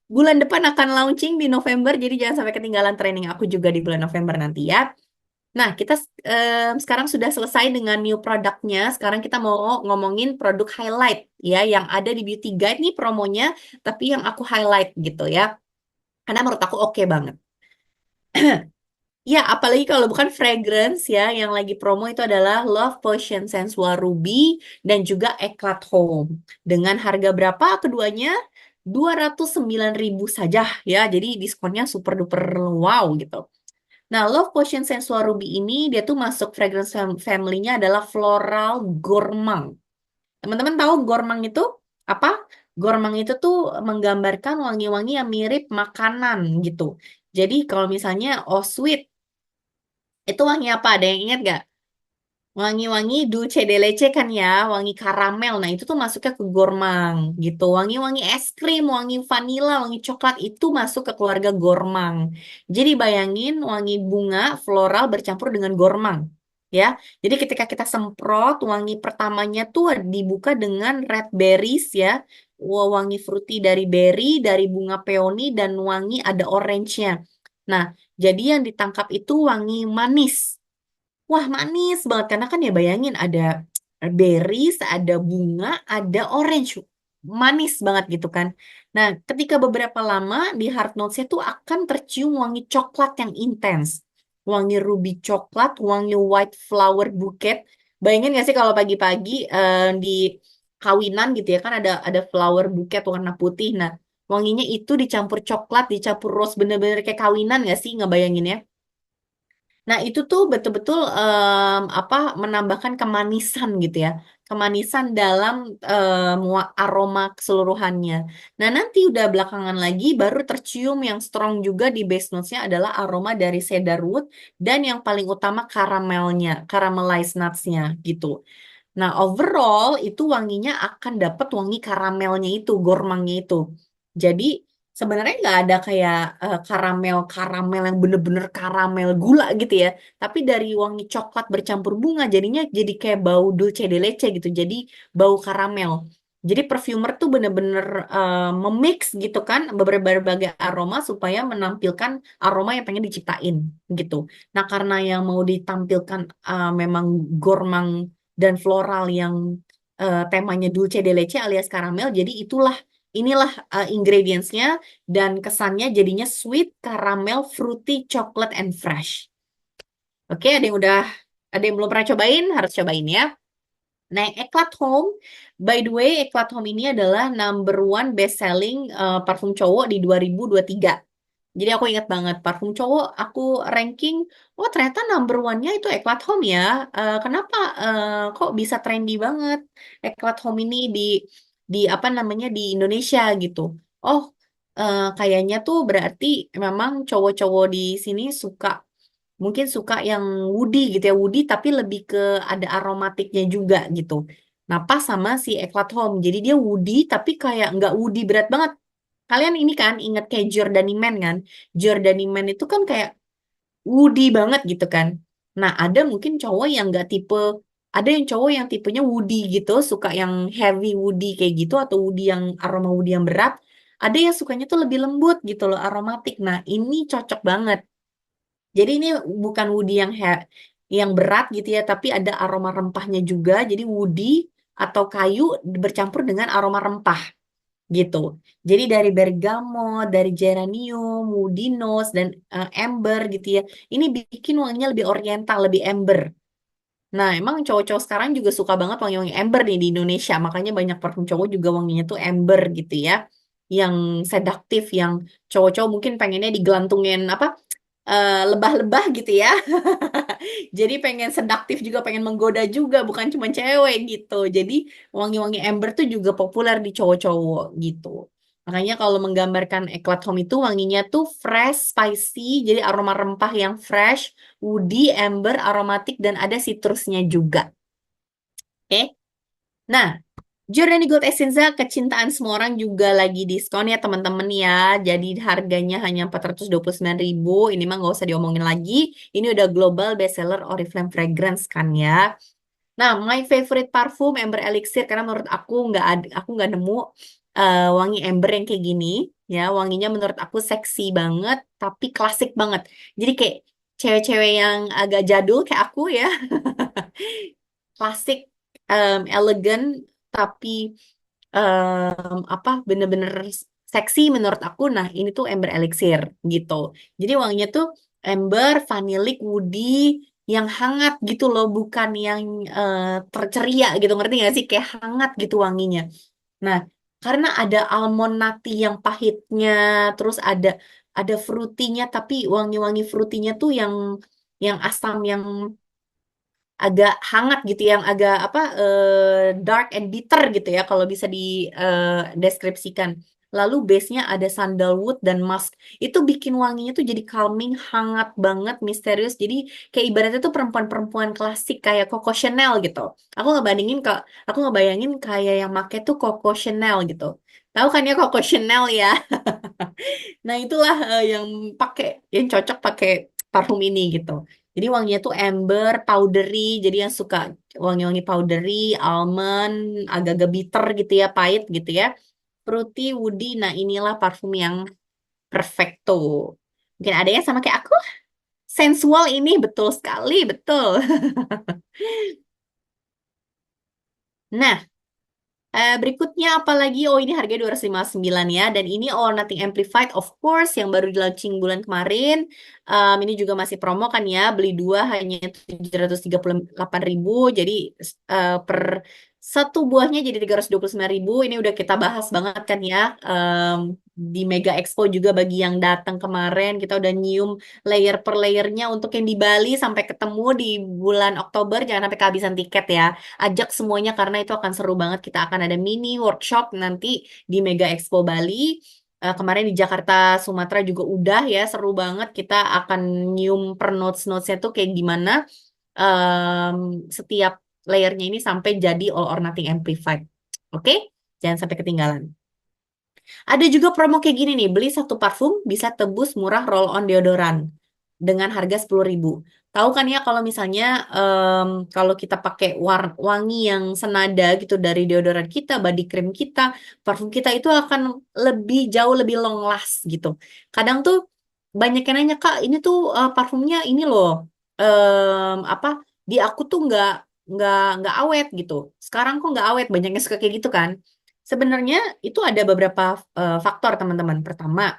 Bulan depan akan launching di November, jadi jangan sampai ketinggalan training aku juga di bulan November nanti ya. Nah, kita sekarang sudah selesai dengan new produknya. Sekarang kita mau ngomongin produk highlight ya, yang ada di Beauty Guide nih promonya, tapi yang aku highlight gitu ya. Karena menurut aku oke banget. Ya, apalagi kalau bukan fragrance ya, yang lagi promo itu adalah Love Potion Sensual Ruby dan juga Eclat Home. Dengan harga berapa keduanya? 209.000 saja ya. Jadi diskonnya super duper wow gitu. Nah, Love Potion Sensual Ruby ini dia tuh masuk fragrance family-nya adalah floral gourmand. Teman-teman tahu gourmand itu apa? Gourmand itu tuh menggambarkan wangi-wangi yang mirip makanan gitu. Jadi kalau misalnya oh sweet, itu wangi apa? Ada yang ingat gak? Wangi-wangi dulce de leche kan ya, wangi karamel. Nah, itu tuh masuknya ke gourmand gitu. Wangi-wangi es krim, wangi vanila, wangi coklat itu masuk ke keluarga gourmand. Jadi bayangin wangi bunga floral bercampur dengan gourmand. Ya, jadi ketika kita semprot, wangi pertamanya tuh dibuka dengan red berries ya, wangi fruity dari berry, dari bunga peony dan wangi ada orange-nya. Nah, jadi yang ditangkap itu wangi manis. Wah, manis banget karena kan ya bayangin ada berries, ada bunga, ada orange. Manis banget gitu kan. Nah, ketika beberapa lama di hard notes-nya tuh akan tercium wangi coklat yang intens. Wangi ruby coklat, wangi white flower bouquet. Bayangin gak sih kalau pagi-pagi di kawinan gitu ya kan ada flower bouquet warna putih. Nah, wanginya itu dicampur coklat, dicampur rose bener-bener kayak kawinan gak sih ngebayanginnya? Nah, itu tuh betul-betul apa menambahkan kemanisan gitu ya. Kemanisan dalam aroma keseluruhannya. Nah, nanti udah belakangan lagi baru tercium yang strong juga di base notes-nya adalah aroma dari cedarwood dan yang paling utama karamelnya, caramelized nuts-nya gitu. Nah, overall itu wanginya akan dapat wangi karamelnya itu, gormangnya itu. Jadi sebenarnya nggak ada kayak karamel yang bener-bener karamel gula gitu ya. Tapi dari wangi coklat bercampur bunga jadinya jadi kayak bau dulce de leche gitu. Jadi bau karamel. Jadi perfumer tuh bener-bener memix gitu kan berbagai aroma supaya menampilkan aroma yang pengen diciptain gitu. Nah, karena yang mau ditampilkan memang gormang dan floral yang temanya dulce de leche alias karamel. Jadi inilah ingredientsnya dan kesannya jadinya sweet, caramel, fruity, chocolate, and fresh. Oke, ada yang belum pernah cobain, harus cobain ya. Nah, yang Eclat Home, by the way, Eclat Home ini adalah number one best selling parfum cowok di 2023. Jadi aku ingat banget parfum cowok aku ranking, oh ternyata number one-nya itu Eclat Home ya. Kenapa kok bisa trendy banget Eclat Home ini di apa namanya di Indonesia gitu. Oh, kayaknya tuh berarti memang cowok-cowok di sini mungkin suka yang woody gitu ya, woody tapi lebih ke ada aromatiknya juga gitu. Nah, pas sama si Eclat Home. Jadi dia woody tapi kayak nggak woody berat banget. Kalian ini kan inget kayak Giordani Man kan? Giordani Man itu kan kayak woody banget gitu kan. Nah, ada yang cowok yang tipenya woody gitu, suka yang heavy woody kayak gitu atau woody yang aroma woody yang berat. Ada yang sukanya tuh lebih lembut gitu loh, aromatik. Nah, ini cocok banget. Jadi ini bukan woody yang berat gitu ya, tapi ada aroma rempahnya juga. Jadi woody atau kayu bercampur dengan aroma rempah gitu. Jadi dari bergamot, dari geranium, woody nose dan amber gitu ya. Ini bikin wanginya lebih oriental, lebih amber. Nah, emang cowok-cowok sekarang juga suka banget wangi-wangi amber nih di Indonesia. Makanya banyak parfum cowok juga wanginya tuh amber gitu ya. Yang sedaktif, yang cowok-cowok mungkin pengennya digelantungin apa? Lebah-lebah gitu ya. Jadi pengen sedaktif juga, pengen menggoda juga, bukan cuma cewek gitu. Jadi wangi-wangi amber tuh juga populer di cowok-cowok gitu. Makanya kalau menggambarkan Eclat Home itu wanginya tuh fresh, spicy, jadi aroma rempah yang fresh, woody, amber, aromatik, dan ada citrusnya juga. Oke? Nah, Giordani Gold Essenza kecintaan semua orang juga lagi diskon ya teman-teman ya. Jadi harganya hanya 429.000. Ini mah nggak usah diomongin lagi. Ini udah global bestseller Oriflame Fragrance kan ya. Nah, my favorite parfum Amber Elixir karena menurut aku nggak nemu wangi amber yang kayak gini. Ya, wanginya menurut aku seksi banget, tapi klasik banget. Jadi kayak cewek-cewek yang agak jadul kayak aku ya, klasik, elegan, tapi apa bener-bener seksi menurut aku. Nah, ini tuh Amber Elixir gitu. Jadi wanginya tuh amber, vanillik, woody yang hangat gitu loh, bukan yang terceria gitu. Ngerti gak sih? Kayak hangat gitu wanginya. Nah, karena ada almond nutty yang pahitnya, terus ada fruitynya, tapi wangi-wangi fruitynya tuh yang asam yang agak hangat gitu, yang agak apa dark and bitter gitu ya kalau bisa dideskripsikan. Lalu base-nya ada sandalwood dan musk. Itu bikin wanginya tuh jadi calming, hangat banget, misterius. Jadi kayak ibaratnya tuh perempuan-perempuan klasik kayak Coco Chanel gitu. Aku ngebandingin ke aku ngebayangin kayak yang make tuh Coco Chanel gitu. Tahu kan ya Coco Chanel ya? Nah, itulah yang cocok pakai parfum ini gitu. Jadi wanginya tuh amber, powdery, jadi yang suka wangi-wangi powdery, almond, agak-agak bitter gitu ya, pahit gitu ya. Fruity, woody, nah inilah parfum yang perfecto. Mungkin ada yang sama kayak aku? Sensual ini betul sekali, betul. Nah, berikutnya apalagi? Oh, ini harganya 259 ya. Dan ini All Nothing Amplified of course yang baru di launching bulan kemarin. Ini juga masih promo kan ya. Beli dua hanya 738.000. Jadi per Satu buahnya jadi 329.000. Ini udah kita bahas banget kan ya. Di Mega Expo juga bagi yang datang kemarin. Kita udah nyium layer per layernya untuk yang di Bali sampai ketemu di bulan Oktober. Jangan sampai kehabisan tiket ya. Ajak semuanya karena itu akan seru banget. Kita akan ada mini workshop nanti di Mega Expo Bali. Kemarin di Jakarta, Sumatera juga udah ya. Seru banget. Kita akan nyium per notes-notesnya tuh kayak gimana em, setiap layernya ini sampai jadi all or nothing amplified. Oke? Jangan sampai ketinggalan. Ada juga promo kayak gini nih, beli satu parfum bisa tebus murah roll on deodoran dengan harga 10.000. Tahu kan ya kalau misalnya kalau kita pakai wangi yang senada gitu dari deodoran kita, body cream kita, parfum kita itu akan lebih jauh lebih long last gitu. Kadang tuh banyak yang nanya, Kak, ini tuh parfumnya ini loh, apa di aku tuh nggak awet gitu. Sekarang kok nggak awet? Banyak yang suka kayak gitu kan. Sebenarnya itu ada beberapa faktor teman-teman. Pertama,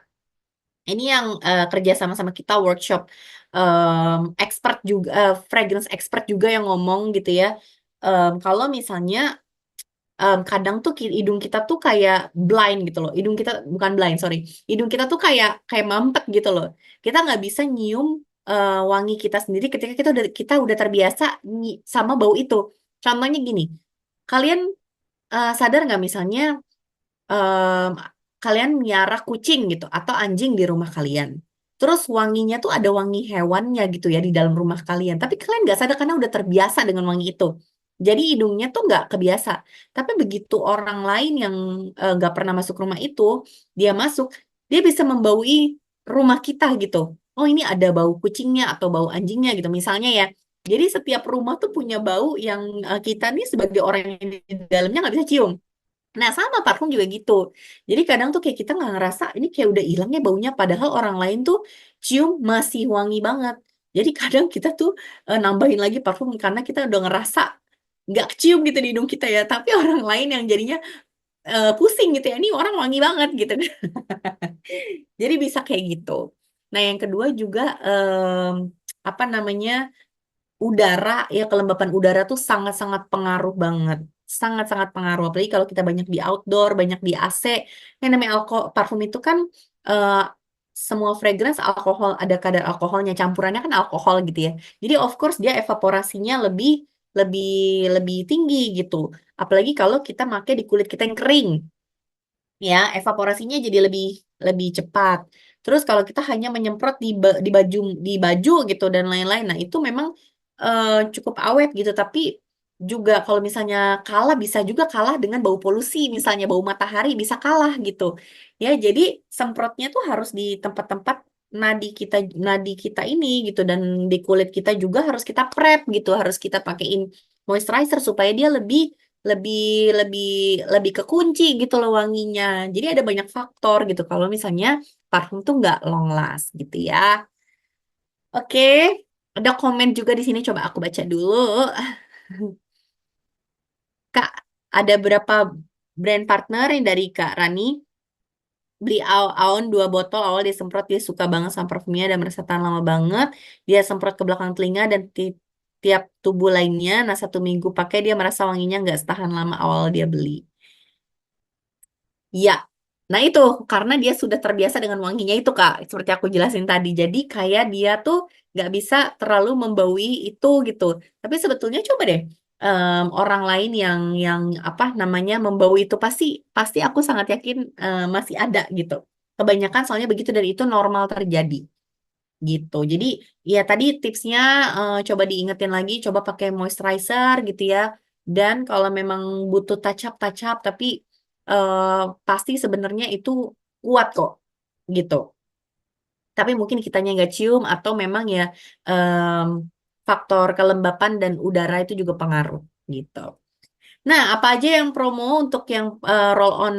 ini yang kerja sama-sama kita workshop expert juga, fragrance expert juga yang ngomong gitu ya. Kalau misalnya kadang tuh hidung kita tuh kayak blind gitu loh. Hidung kita bukan blind, sorry. Hidung kita tuh kayak kayak mampet gitu loh. Kita nggak bisa nyium wangi kita sendiri ketika kita udah terbiasa sama bau itu. Contohnya gini, kalian sadar nggak misalnya em, kalian miara kucing gitu atau anjing di rumah kalian. Terus wanginya tuh ada wangi hewannya gitu ya di dalam rumah kalian. Tapi kalian nggak sadar karena udah terbiasa dengan wangi itu. Jadi hidungnya tuh nggak kebiasa. Tapi begitu orang lain yang nggak pernah masuk rumah itu, dia masuk, dia bisa membaui rumah kita gitu. Oh ini ada bau kucingnya atau bau anjingnya gitu misalnya ya. Jadi setiap rumah tuh punya bau yang kita nih sebagai orang yang di dalamnya nggak bisa cium. Nah, sama parfum juga gitu. Jadi kadang tuh kayak kita nggak ngerasa ini kayak udah hilangnya baunya, padahal orang lain tuh cium masih wangi banget. Jadi kadang kita tuh nambahin lagi parfum karena kita udah ngerasa nggak kecium gitu di hidung kita ya. Tapi orang lain yang jadinya pusing gitu ya. Ini orang wangi banget gitu. Jadi bisa kayak gitu. Nah, yang kedua juga apa namanya? Udara ya, kelembapan udara tuh sangat-sangat pengaruh banget. Sangat-sangat pengaruh apalagi kalau kita banyak di outdoor, banyak di AC. Yang namanya parfum itu kan eh, semua fragrance alkohol, ada kadar alkoholnya, campurannya kan alkohol gitu ya. Jadi of course dia evaporasinya lebih lebih lebih tinggi gitu. Apalagi kalau kita pakai di kulit kita yang kering ya, evaporasinya jadi lebih lebih cepat. Terus kalau kita hanya menyemprot di baju gitu dan lain-lain, nah itu memang cukup awet gitu. Tapi juga kalau misalnya kalah, bisa juga kalah dengan bau polusi, misalnya bau matahari bisa kalah gitu. Ya, jadi semprotnya tuh harus di tempat-tempat nadi kita ini gitu, dan di kulit kita juga harus kita prep gitu, harus kita pakein moisturizer supaya dia lebih lebih lebih lebih kekunci gitu loh wanginya. Jadi ada banyak faktor gitu kalau misalnya parfum tuh nggak long last gitu ya. Oke, ada komen juga di sini, coba aku baca dulu. Kak, ada berapa brand partner yang dari Kak Rani? Beli Aon 2 botol, awal dia semprot, dia suka banget sama parfumnya dan merasa tahan lama banget. Dia semprot ke belakang telinga dan tiap tubuh lainnya. Nah, 1 minggu pakai dia merasa wanginya nggak setahan lama awal dia beli. Iya. Nah itu karena dia sudah terbiasa dengan wanginya itu Kak, seperti aku jelasin tadi. Jadi kayak dia tuh nggak bisa terlalu membaui itu gitu. Tapi sebetulnya coba deh, orang lain yang apa namanya membaui itu pasti pasti aku sangat yakin masih ada gitu. Kebanyakan soalnya begitu dan itu normal terjadi gitu. Jadi ya tadi tipsnya coba diingetin lagi, coba pakai moisturizer gitu ya. Dan kalau memang butuh touch up tapi eh, pasti sebenarnya itu kuat kok gitu. Tapi mungkin kitanya nggak cium atau memang ya em, faktor kelembapan dan udara itu juga pengaruh gitu. Nah, apa aja yang promo untuk yang roll on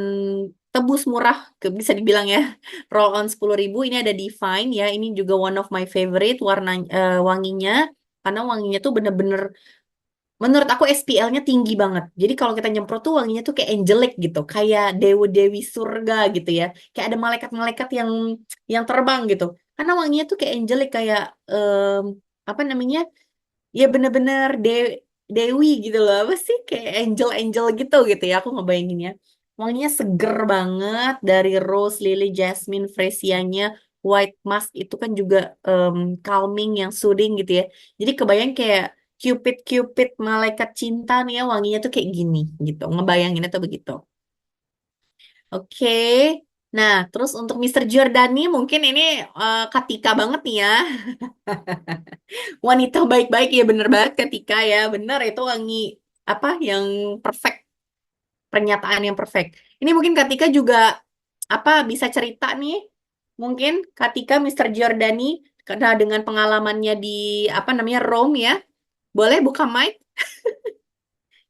tebus murah, bisa dibilang ya, roll on 10.000 ini ada Divine ya, ini juga one of my favorite warna wanginya, karena wanginya tuh bener-bener, menurut aku SPL-nya tinggi banget. Jadi kalau kita nyemprot tuh wanginya tuh kayak angelic gitu, kayak dewa-dewi surga gitu ya, kayak ada malaikat-malaikat yang terbang gitu. Karena wanginya tuh kayak angelic, kayak apa namanya? Ya bener-bener dewi gitu loh, apa sih kayak angel-angel gitu ya aku ngebayanginnya. Wanginya seger banget dari rose, lily, jasmine, fresianya, white musk itu kan juga calming yang soothing gitu ya. Jadi kebayang kayak Cupid malaikat cinta nih ya wanginya tuh kayak gini gitu. Ngebayanginnya tuh begitu. Oke. Nah, terus untuk Mister Giordani mungkin ini Katika banget nih ya. Wanita baik-baik ya bener banget Katika ya. Bener itu wangi apa yang perfect, pernyataan yang perfect. Ini mungkin Katika juga apa bisa cerita nih. Mungkin Katika Mister Giordani karena dengan pengalamannya di apa namanya Rome ya. Boleh buka mic?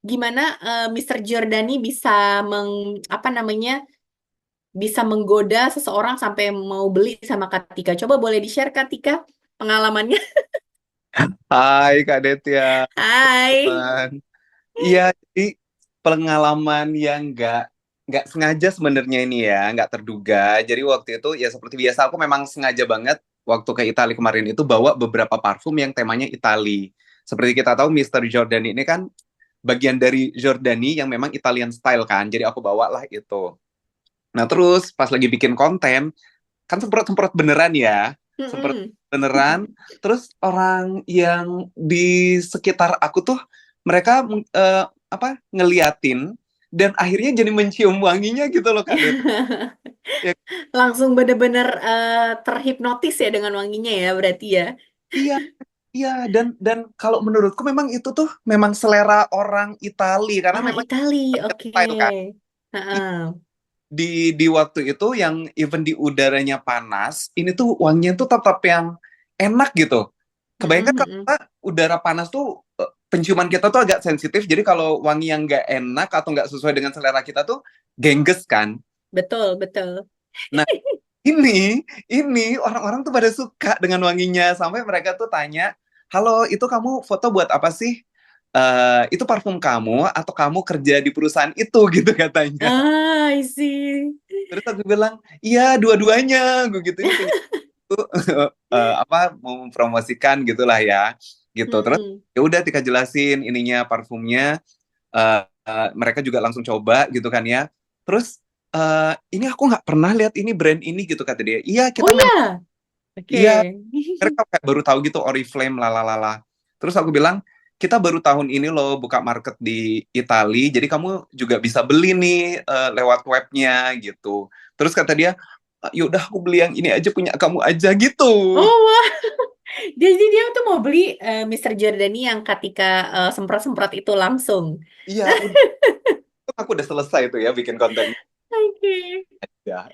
Gimana Mister Giordani bisa apa namanya bisa menggoda seseorang sampai mau beli sama Katika. Coba boleh di-share Katika pengalamannya. Hai Kak Detya, Hai. teman. Iya, jadi pengalaman yang nggak sengaja sebenarnya ini ya, nggak terduga. Jadi waktu itu ya seperti biasa aku memang sengaja banget waktu ke Italia kemarin itu bawa beberapa parfum yang temanya Itali. Seperti kita tahu Mister Giordani ini kan bagian dari Giordani yang memang Italian style kan. Jadi aku bawa lah itu. Nah terus pas lagi bikin konten kan semprot-semprot beneran ya, semprot Mm-mm. beneran. Terus orang yang di sekitar aku tuh mereka apa ngeliatin dan akhirnya jadi mencium wanginya gitu loh Kak Det. Ya, Langsung bener-bener terhipnotis ya dengan wanginya ya berarti ya. iya, iya dan kalau menurutku memang itu tuh memang selera orang Itali karena Orang memang Itali, oke. style kan. Heeh. Di waktu itu yang even di udaranya panas, ini tuh wanginya tuh tetap yang enak gitu. Kebayangkan Mm-mm, kalau mm-mm. kita udara panas tuh penciuman kita tuh agak sensitif. Jadi kalau wangi yang nggak enak atau nggak sesuai dengan selera kita tuh gengges kan. Betul, betul. Nah ini orang-orang tuh pada suka dengan wanginya sampai mereka tuh tanya, halo itu kamu foto buat apa sih? Itu parfum kamu atau kamu kerja di perusahaan itu gitu katanya. Ah, I see. Terus aku bilang, iya dua-duanya, gue gitu ini punya itu apa mau mempromosikan gitulah ya, gitu. Terus Mm-mm. ya udah Tika jelasin ininya parfumnya, mereka juga langsung coba gitu kan ya. Terus ini aku nggak pernah lihat ini brand ini gitu kata dia. Iya Oh kita memang ya, oke. iya mereka kayak baru tahu gitu Oriflame lalalala. Terus aku bilang kita baru tahun ini loh buka market di Itali, jadi kamu juga bisa beli nih lewat webnya gitu. Terus kata dia, yaudah aku beli yang ini aja punya kamu aja gitu. Oh, wah. Jadi dia tuh mau beli Mr. Giordani yang ketika semprot-semprot itu langsung. Iya, udah aku udah selesai tuh ya bikin konten Oke. ya.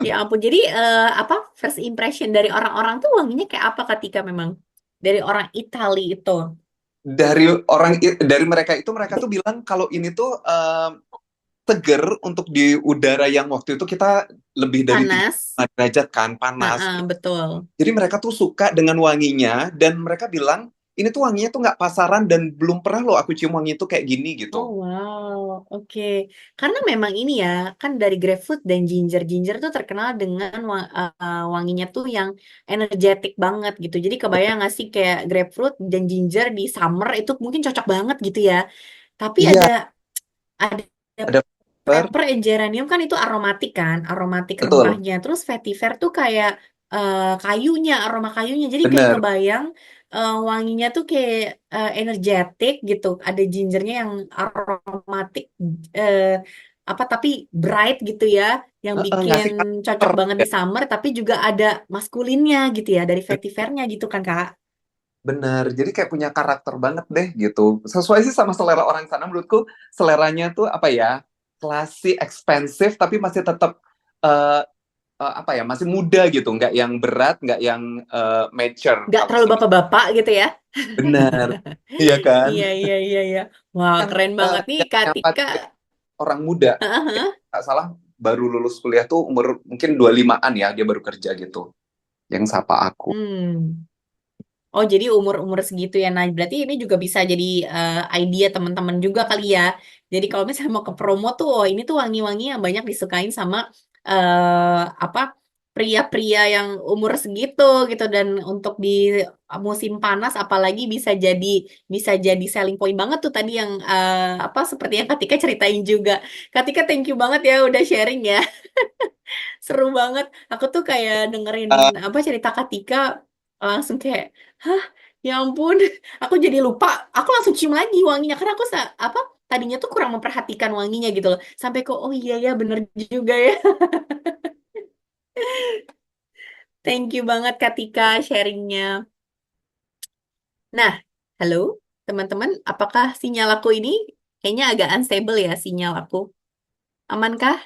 Ya ampun. Jadi apa first impression dari orang-orang tuh wanginya kayak apa ketika memang dari orang Itali itu Dari mereka itu mereka tuh bilang kalau ini tuh seger untuk di udara yang waktu itu kita lebih dari panas. 35 derajat kan panas. Heeh, betul. Jadi mereka tuh suka dengan wanginya dan mereka bilang ini tuh wanginya tuh nggak pasaran dan belum pernah loh aku cium wangi itu kayak gini Oh gitu. wow, oke. Karena memang ini ya, kan dari grapefruit dan ginger. Ginger tuh terkenal dengan wanginya tuh yang energetik banget gitu. Jadi kebayang nggak sih kayak grapefruit dan ginger di summer itu mungkin cocok banget gitu ya. Tapi Iya, ada ada flavor, pepper and geranium kan itu aromatik kan, aromatik betul, rempahnya. Terus vetiver tuh kayak kayunya, aroma kayunya. Jadi kayak bener. kebayang wanginya tuh kayak energetik gitu. Ada gingernya yang aromatik eh, apa tapi bright gitu ya, yang bikin Ngasih cocok karakter. banget Ya. di summer. Tapi juga ada maskulinnya gitu ya dari vetivernya gitu kan Kak. Bener, jadi kayak punya karakter banget deh gitu. Sesuai sih sama selera orang sana menurutku seleranya tuh apa ya, klasik, expensive tapi masih tetap eh, apa ya, masih muda gitu, nggak yang berat, nggak yang mature. Nggak terlalu bapak-bapak gitu ya. Bener, iya kan? Iya, iya, iya, iya. Wah, Yang keren banget nih yang Kak nyapa Tika. orang muda, nggak salah baru lulus kuliah tuh umur mungkin 25-an ya, dia baru kerja gitu. Yang sapa aku. Hmm. Oh, jadi umur-umur segitu ya. Nah, berarti ini juga bisa jadi idea teman-teman juga kali ya. Jadi kalau misalnya mau ke promo tuh, oh ini tuh wangi-wangi yang banyak disukain sama apa pria-pria yang umur segitu gitu, dan untuk di musim panas apalagi bisa jadi selling point banget tuh tadi yang apa seperti yang Katika ceritain juga. Katika, thank you banget ya udah sharing ya. Seru banget. Aku tuh kayak dengerin apa cerita Katika langsung kayak, hah, ya ampun. Aku jadi lupa. Aku langsung cium lagi wanginya karena aku apa tadinya tuh kurang memperhatikan wanginya gitu loh. Sampai kok oh iya ya bener juga ya. Thank you banget Katika sharingnya. Nah, halo teman-teman, apakah sinyal aku ini kayaknya agak unstable ya sinyal aku? Amankah?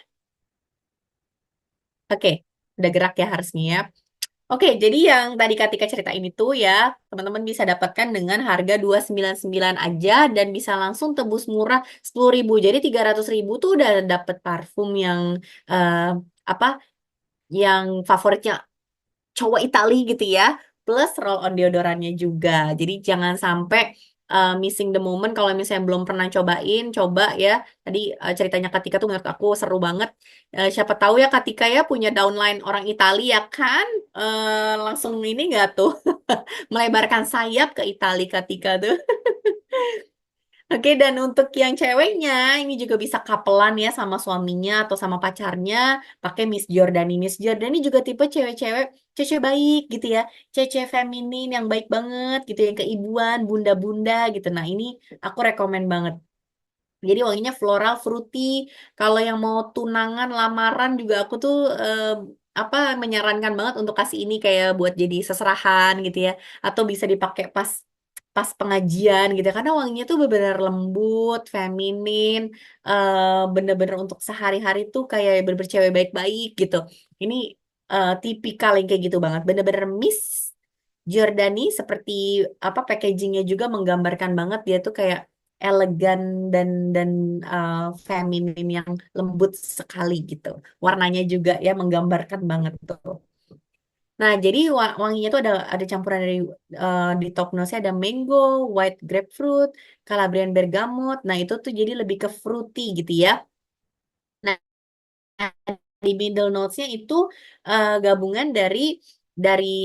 Oke, udah gerak ya harusnya ya. Oke, jadi yang tadi Katika ceritain itu ya, teman-teman bisa dapatkan dengan harga 299 aja dan bisa langsung tebus murah 10.000. Jadi 300.000 tuh udah dapet parfum yang eh, apa? Yang favoritnya cowok Itali gitu ya, plus roll on deodorannya juga. Jadi jangan sampai missing the moment kalau misalnya belum pernah cobain, coba ya. Tadi ceritanya Katika tuh menurut aku seru banget. Siapa tahu ya Katika ya punya downline orang Italia ya kan. Langsung ini nggak tuh melebarkan sayap ke Italia Katika tuh. Oke, dan untuk yang ceweknya, ini juga bisa kapelan ya sama suaminya atau sama pacarnya, pakai Miss Jordani. Miss Jordani juga tipe cewek-cewek, cewek baik gitu ya, cewek feminin yang baik banget gitu, yang keibuan, bunda-bunda gitu. Nah, ini aku rekomen banget. Jadi wanginya floral, fruity. Kalau yang mau tunangan, lamaran juga aku tuh apa menyarankan banget untuk kasih ini kayak buat jadi seserahan gitu ya, atau bisa dipakai pas pas pengajian gitu ya. Karena wanginya tuh benar-benar lembut, feminin, bener-bener untuk sehari-hari tuh kayak bener-bener cewek baik-baik gitu. Ini tipikal yang kayak gitu banget, bener-bener Miss Giordani seperti apa packagingnya juga menggambarkan banget dia tuh kayak elegan dan uh, feminin yang lembut sekali gitu. Warnanya juga ya menggambarkan banget tuh. Nah, jadi wanginya tuh ada campuran dari di top notes-nya ada mango, white grapefruit, Calabrian bergamot. Nah, itu tuh jadi lebih ke fruity gitu ya. Nah, di middle notes-nya itu gabungan dari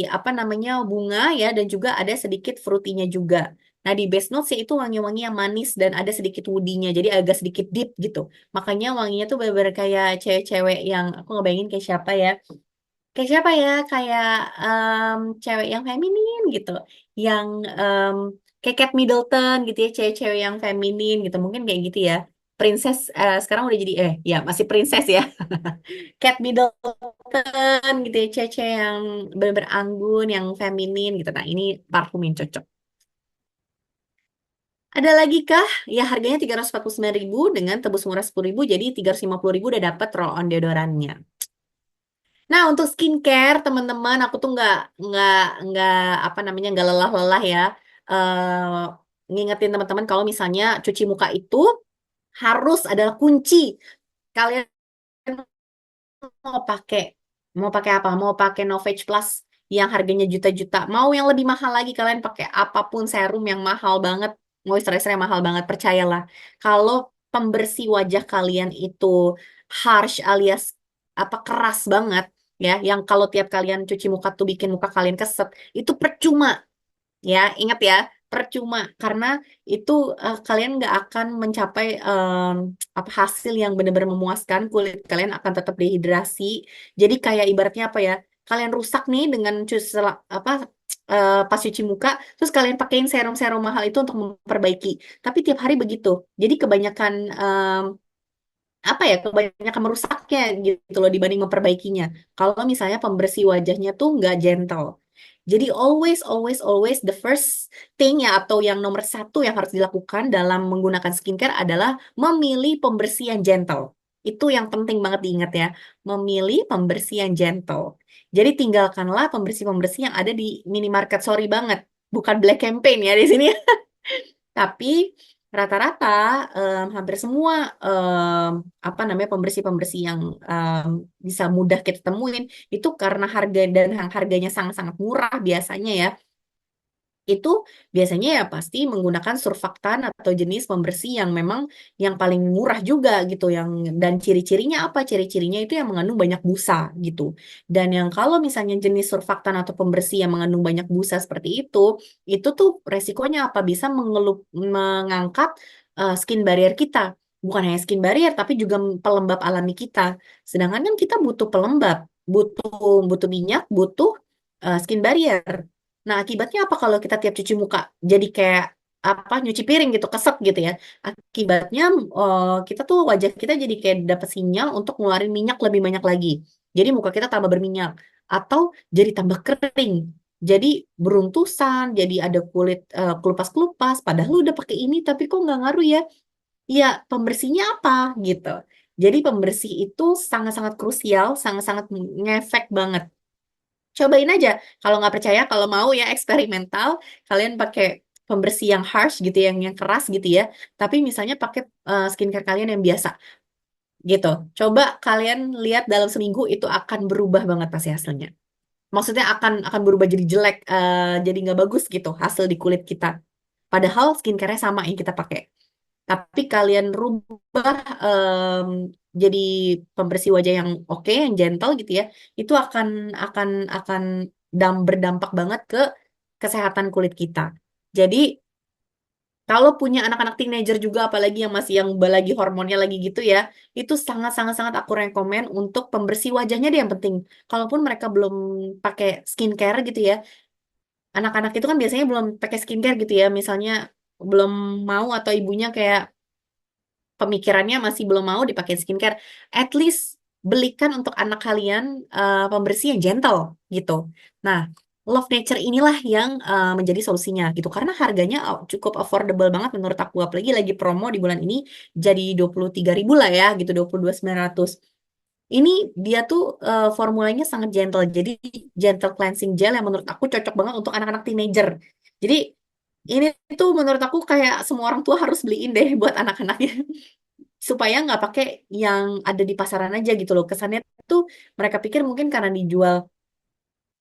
apa namanya bunga ya dan juga ada sedikit fruitynya juga. Nah di base notes itu wangi-wangi yang manis dan ada sedikit woody-nya, jadi agak sedikit deep gitu. Makanya wanginya tuh bener-bener kayak cewek-cewek yang aku ngebayangin kayak siapa ya? Kayak siapa ya? Kayak cewek yang feminin gitu, yang em, kayak Kate Middleton gitu ya, cewek-cewek yang feminin gitu, mungkin kayak gitu ya. Princess sekarang udah jadi ya masih princess ya. Kate Middleton gitu ya, cewek yang bener-bener anggun, yang feminin gitu. Nah, ini parfum yang cocok. Ada lagi kah? Ya, harganya 349.000 dengan tebus murah 10.000, jadi 350.000 udah dapat roll on deodorannya. Nah, untuk skincare, teman-teman, aku tuh nggak, nggak, apa namanya, nggak lelah-lelah ya. Ngingetin teman-teman kalau misalnya cuci muka itu harus adalah kunci. Kalian mau pakai mau pakai apa? Mau pakai Novage Plus yang harganya juta-juta. Mau yang lebih mahal lagi kalian pakai apapun serum yang mahal banget, moisturizer yang mahal banget, percayalah. Kalau pembersih wajah kalian itu harsh alias apa keras banget ya, yang kalau tiap kalian cuci muka tuh bikin muka kalian keset, itu percuma. Ya, ingat ya, percuma karena itu kalian nggak akan mencapai apa hasil yang benar-benar memuaskan. Kulit kalian akan tetap dehidrasi. Jadi kayak ibaratnya apa ya? Kalian rusak nih dengan apa pas cuci muka, terus kalian pakein serum-serum mahal itu untuk memperbaiki. Tapi tiap hari begitu. Jadi kebanyakan apa ya? Kebanyakan merusaknya gitu loh dibanding memperbaikinya. Kalau misalnya pembersih wajahnya tuh nggak gentle. Jadi always, always, always the first thing ya atau yang nomor satu yang harus dilakukan dalam menggunakan skincare adalah memilih pembersih yang gentle. Itu yang penting banget diingat ya. Memilih pembersih yang gentle. Jadi tinggalkanlah pembersih-pembersih yang ada di minimarket. Sorry banget. Bukan black campaign ya di sini. Tapi rata-rata hampir semua apa namanya pembersih-pembersih yang bisa mudah kita temuin itu karena harga dan harganya sangat-sangat murah biasanya ya. itu biasanya ya pasti menggunakan surfaktan atau jenis pembersih yang memang yang paling murah juga gitu yang dan ciri-cirinya apa? Ciri-cirinya itu yang mengandung banyak busa gitu. Dan yang kalau misalnya jenis surfaktan atau pembersih yang mengandung banyak busa seperti itu tuh resikonya apa? Bisa mengangkat skin barrier kita. Bukan hanya skin barrier tapi juga pelembab alami kita. Sedangkan kan kita butuh pelembab, butuh butuh minyak, butuh skin barrier. Nah, akibatnya apa kalau kita tiap cuci muka jadi kayak apa nyuci piring gitu, keset gitu ya. Akibatnya kita tuh wajah kita jadi kayak dapat sinyal untuk ngeluarin minyak lebih banyak lagi. Jadi muka kita tambah berminyak atau jadi tambah kering. Jadi beruntusan, jadi ada kulit kelupas-kelupas. Padahal lu udah pakai ini tapi kok nggak ngaruh ya? Iya, pembersihnya apa gitu. Jadi pembersih itu sangat-sangat krusial, sangat-sangat ngefek banget. Cobain aja. Kalau nggak percaya, kalau mau ya eksperimental, kalian pakai pembersih yang harsh gitu, yang keras gitu ya. Tapi misalnya pakai skincare kalian yang biasa gitu. Coba kalian lihat dalam seminggu itu akan berubah banget pasti hasilnya. Maksudnya akan berubah jadi jelek, jadi nggak bagus gitu hasil di kulit kita. Padahal skincare-nya sama yang kita pakai. Tapi kalian rubah jadi pembersih wajah yang oke, yang gentle gitu ya, itu akan berdampak banget ke kesehatan kulit kita. Jadi kalau punya anak-anak teenager juga, apalagi yang lagi hormonnya lagi gitu ya, itu sangat sangat sangat aku rekomen untuk pembersih wajahnya deh yang penting. Kalaupun mereka belum pakai skincare gitu ya, anak-anak itu kan biasanya belum pakai skincare gitu ya, misalnya belum mau atau ibunya kayak pemikirannya masih belum mau dipakai skincare, at least belikan untuk anak kalian pembersih yang gentle gitu. Nah, Love Nature inilah yang menjadi solusinya gitu karena harganya cukup affordable banget menurut aku apalagi lagi promo di bulan ini jadi 23.000 lah ya gitu 22.900. Ini dia tuh formulanya sangat gentle. Jadi gentle cleansing gel yang menurut aku cocok banget untuk anak-anak teenager. Jadi ini tuh menurut aku kayak semua orang tua harus beliin deh buat anak-anaknya supaya nggak pakai yang ada di pasaran aja gitu loh. Kesannya tuh mereka pikir mungkin karena dijual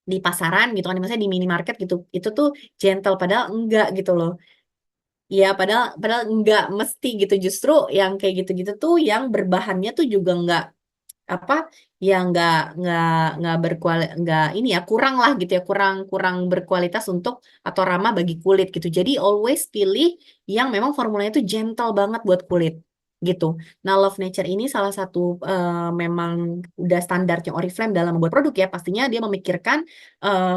di pasaran gitu kan, misalnya di minimarket gitu, itu tuh gentle padahal enggak gitu loh. Ya, padahal padahal enggak mesti gitu. Justru yang kayak gitu-gitu tuh yang berbahannya tuh juga enggak apa ya nggak nggak ini ya kurang lah gitu ya kurang kurang berkualitas untuk atau ramah bagi kulit gitu jadi always pilih yang memang formulanya itu gentle banget buat kulit gitu. Nah, Love Nature ini salah satu memang udah standarnya Oriflame dalam membuat produk ya pastinya dia memikirkan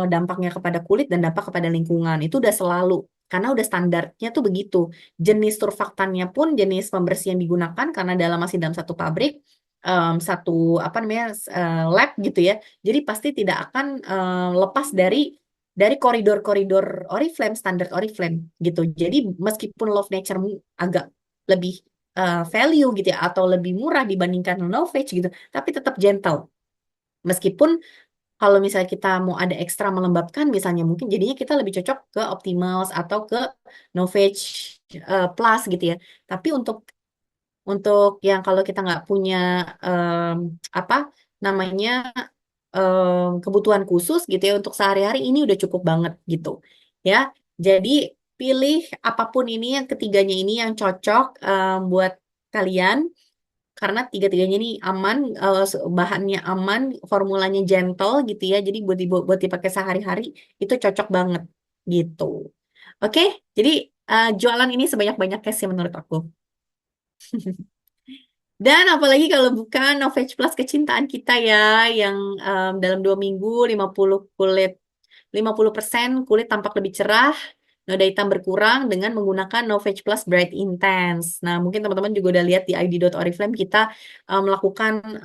dampaknya kepada kulit dan dampak kepada lingkungan itu udah selalu karena udah standarnya tuh begitu. Jenis surfaktannya pun jenis pembersih yang digunakan karena masih dalam satu pabrik satu apa namanya lab gitu ya. Jadi pasti tidak akan lepas dari koridor-koridor Oriflame, standar Oriflame gitu. Jadi meskipun Love Nature agak lebih value gitu ya atau lebih murah dibandingkan Novage gitu, tapi tetap gentle. Meskipun kalau misalnya kita mau ada ekstra melembabkan misalnya mungkin jadinya kita lebih cocok ke Optimals atau ke Novage Plus gitu ya. Tapi untuk yang kalau kita nggak punya em, apa namanya kebutuhan khusus gitu ya untuk sehari-hari ini udah cukup banget gitu ya. Jadi pilih apapun ini yang ketiganya ini yang cocok buat kalian karena tiga-tiganya ini aman, bahannya aman, formulanya gentle gitu ya. Jadi buat dipakai sehari-hari itu cocok banget gitu. Oke, jadi jualan ini sebanyak-banyaknya sih menurut aku. Dan apalagi kalau bukan Novage Plus kecintaan kita ya, yang dalam 2 minggu 50% kulit tampak lebih cerah, noda hitam berkurang dengan menggunakan Novage Plus Bright Intense. Nah, mungkin teman-teman juga udah lihat di id.oriflame kita melakukan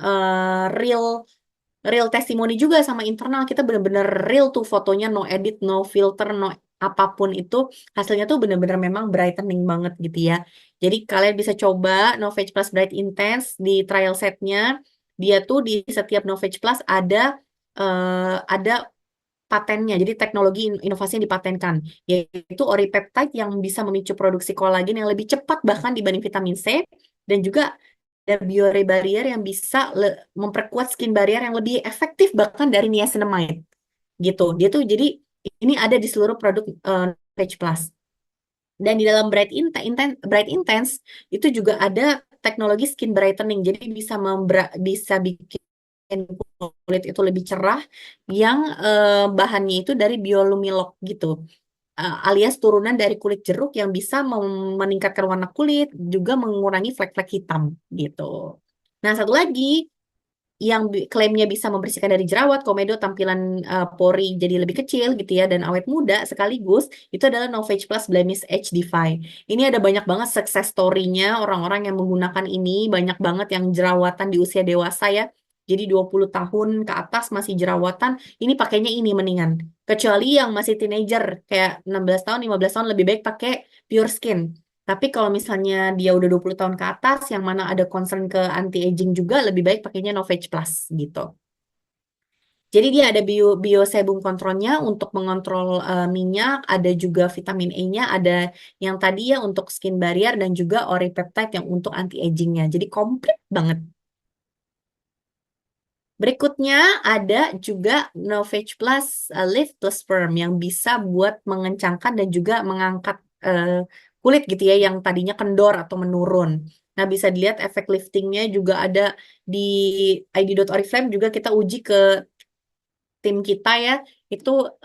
real real testimoni juga sama internal kita bener-bener real tuh fotonya no edit no filter no apapun itu hasilnya tuh bener-bener memang brightening banget gitu ya jadi kalian bisa coba Novage Plus Bright Intense di trial setnya dia tuh di setiap Novage Plus ada patennya jadi teknologi inovasi yang dipatenkan yaitu oripeptide yang bisa memicu produksi kolagen yang lebih cepat bahkan dibanding vitamin C dan juga ada barrier yang bisa memperkuat skin barrier yang lebih efektif bahkan dari niacinamide gitu. Dia tuh jadi ini ada di seluruh produk Face Plus. Dan di dalam Bright Intense itu juga ada teknologi skin brightening. Jadi bisa bikin kulit itu lebih cerah yang bahannya itu dari biolumilok gitu. Alias turunan dari kulit jeruk yang bisa meningkatkan warna kulit, juga mengurangi flek-flek hitam gitu. Nah, satu lagi yang klaimnya bisa membersihkan dari jerawat, komedo, tampilan pori jadi lebih kecil gitu ya, dan awet muda sekaligus, itu adalah Novage Plus Blemish Age Defy. Ini ada banyak banget success story-nya orang-orang yang menggunakan ini, banyak banget yang jerawatan di usia dewasa ya. Jadi 20 tahun ke atas masih jerawatan, ini pakainya ini mendingan. Kecuali yang masih teenager, kayak 16 tahun, 15 tahun lebih baik pakai Pure Skin. Tapi kalau misalnya dia udah 20 tahun ke atas, yang mana ada concern ke anti-aging juga, lebih baik pakainya Novage Plus gitu. Jadi dia ada bio sebum kontrolnya untuk mengontrol minyak, ada juga vitamin E-nya, ada yang tadi ya untuk skin barrier dan juga oripeptide yang untuk anti-agingnya. Jadi komplit banget. Berikutnya ada juga Novage Plus Lift Plus Firm yang bisa buat mengencangkan dan juga mengangkat eh, kulit gitu ya yang tadinya kendor atau menurun. Nah, bisa dilihat efek liftingnya juga ada di ID.Oriflame juga kita uji ke tim kita ya. Itu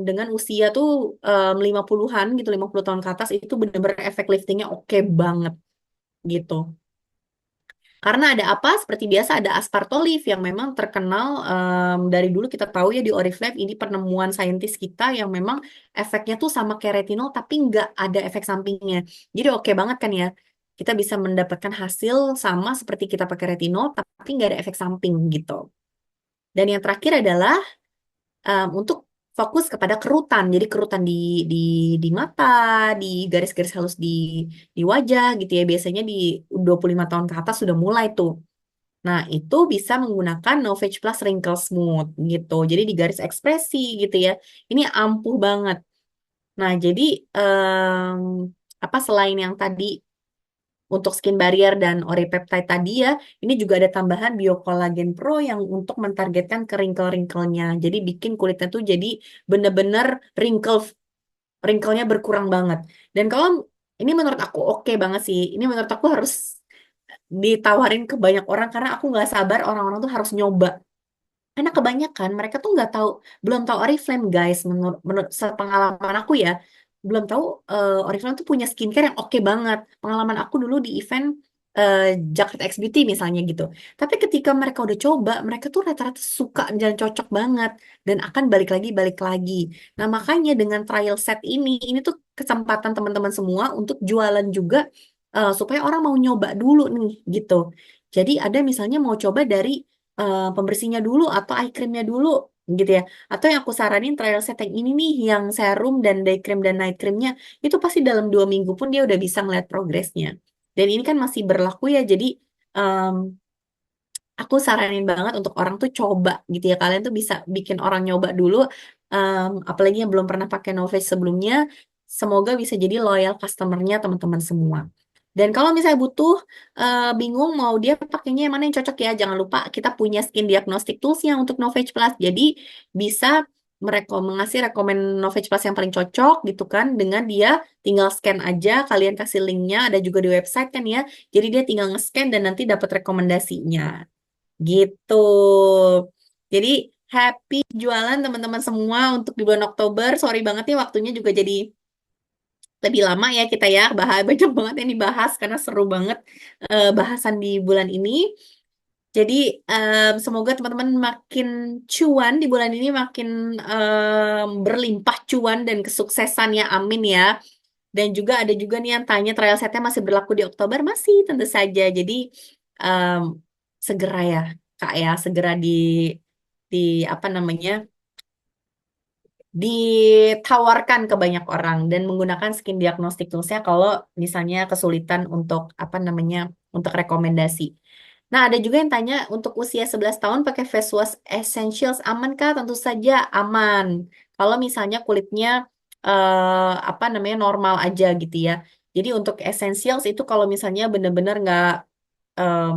dengan usia tuh 50-an gitu, 50 tahun ke atas itu bener-bener efek liftingnya oke banget gitu. Karena ada apa? Seperti biasa ada aspartolif yang memang terkenal dari dulu kita tahu ya di Oriflame ini penemuan saintis kita yang memang efeknya tuh sama kayak retinol tapi nggak ada efek sampingnya. Jadi oke banget kan ya. Kita bisa mendapatkan hasil sama seperti kita pakai retinol tapi nggak ada efek samping gitu. Dan yang terakhir adalah untuk fokus kepada kerutan. Jadi kerutan di di mata, di garis-garis halus di wajah gitu ya. Biasanya di 25 tahun ke atas sudah mulai tuh. Nah, itu bisa menggunakan Novage Plus Wrinkle Smooth gitu. Jadi di garis ekspresi gitu ya. Ini ampuh banget. Nah, jadi em, apa selain yang tadi untuk skin barrier dan oripeptide tadi ya, ini juga ada tambahan Biokolagen Pro yang untuk mentargetkan ke wrinkle-wrinkle-nya. Jadi bikin kulitnya tuh jadi bener-bener wrinkle-nya berkurang banget. Dan kalau ini menurut aku oke banget sih. Ini menurut aku harus ditawarin ke banyak orang karena aku nggak sabar orang-orang tuh harus nyoba. Karena kebanyakan mereka tuh nggak tahu, belum tahu Oriflame guys. Menurut sepengalaman aku ya, belum tahu Oriflame tuh punya skincare yang oke banget. Pengalaman aku dulu di event eh, Jakarta X Beauty misalnya gitu. Tapi ketika mereka udah coba, mereka tuh rata-rata suka dan cocok banget dan akan balik lagi. Nah makanya dengan trial set ini tuh kesempatan teman-teman semua untuk jualan juga supaya orang mau nyoba dulu nih gitu. Jadi ada misalnya mau coba dari pembersihnya dulu atau eye creamnya dulu gitu ya. Atau yang aku saranin trial set yang ini nih yang serum dan day cream dan night creamnya itu pasti dalam 2 minggu pun dia udah bisa ngeliat progresnya. Dan ini kan masih berlaku ya. Jadi em, aku saranin banget untuk orang tuh coba gitu ya. Kalian tuh bisa bikin orang nyoba dulu. Apalagi yang belum pernah pakai Novage sebelumnya. Semoga bisa jadi loyal customernya teman-teman semua. Dan kalau misalnya butuh bingung mau dia pakainya yang mana yang cocok ya, jangan lupa kita punya skin diagnostic toolsnya untuk Novage Plus. Jadi bisa ngasih rekomen Novage Plus yang paling cocok gitu kan dengan dia tinggal scan aja, kalian kasih linknya ada juga di website kan ya. Jadi dia tinggal nge-scan dan nanti dapat rekomendasinya. Gitu. Jadi happy jualan teman-teman semua untuk di bulan Oktober. Sorry banget nih waktunya juga jadi lebih lama ya kita ya. Banyak banget yang dibahas karena seru banget bahasan di bulan ini. Jadi semoga teman-teman makin cuan di bulan ini makin berlimpah cuan dan kesuksesan ya. Amin ya. Dan juga ada juga nih yang tanya trial setnya masih berlaku di Oktober. Masih tentu saja. Jadi em, segera ya Kak ya. Segera di apa namanya ditawarkan ke banyak orang dan menggunakan skin diagnostic toolsnya kalau misalnya kesulitan untuk apa namanya untuk rekomendasi. Nah, ada juga yang tanya untuk usia 11 tahun pakai face wash essentials aman kah? Tentu saja aman. Kalau misalnya kulitnya apa namanya normal aja gitu ya. Jadi untuk essentials itu kalau misalnya benar-benar nggak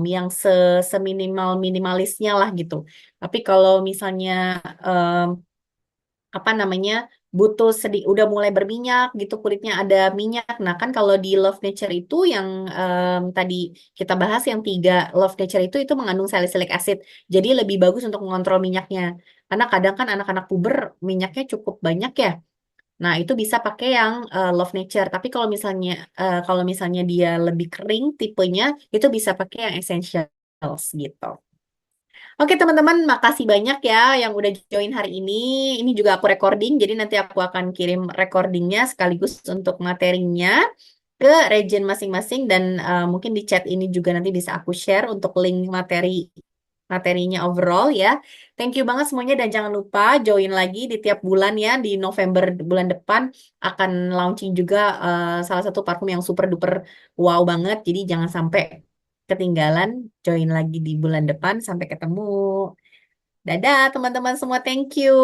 yang seminimal minimalisnya lah gitu. Tapi kalau misalnya apa namanya butuh udah mulai berminyak gitu, kulitnya ada minyak. Nah kan kalau di Love Nature itu yang tadi kita bahas yang tiga Love Nature itu mengandung salicylic acid, jadi lebih bagus untuk mengontrol minyaknya. Karena kadang kan anak-anak puber minyaknya cukup banyak ya. Nah itu bisa pakai yang Love Nature. Tapi kalau misalnya dia lebih kering tipenya, itu bisa pakai yang Essentials gitu. Oke teman-teman, makasih banyak ya yang udah join hari ini. Ini juga aku recording, jadi nanti aku akan kirim recordingnya sekaligus untuk materinya ke region masing-masing dan mungkin di chat ini juga nanti bisa aku share untuk link materinya overall ya. Thank you banget semuanya dan jangan lupa join lagi di tiap bulan ya. Di November bulan depan akan launching juga salah satu parfum yang super duper wow banget. Jadi jangan sampai ketinggalan, join lagi di bulan depan. Sampai ketemu. Dadah teman-teman semua, thank you.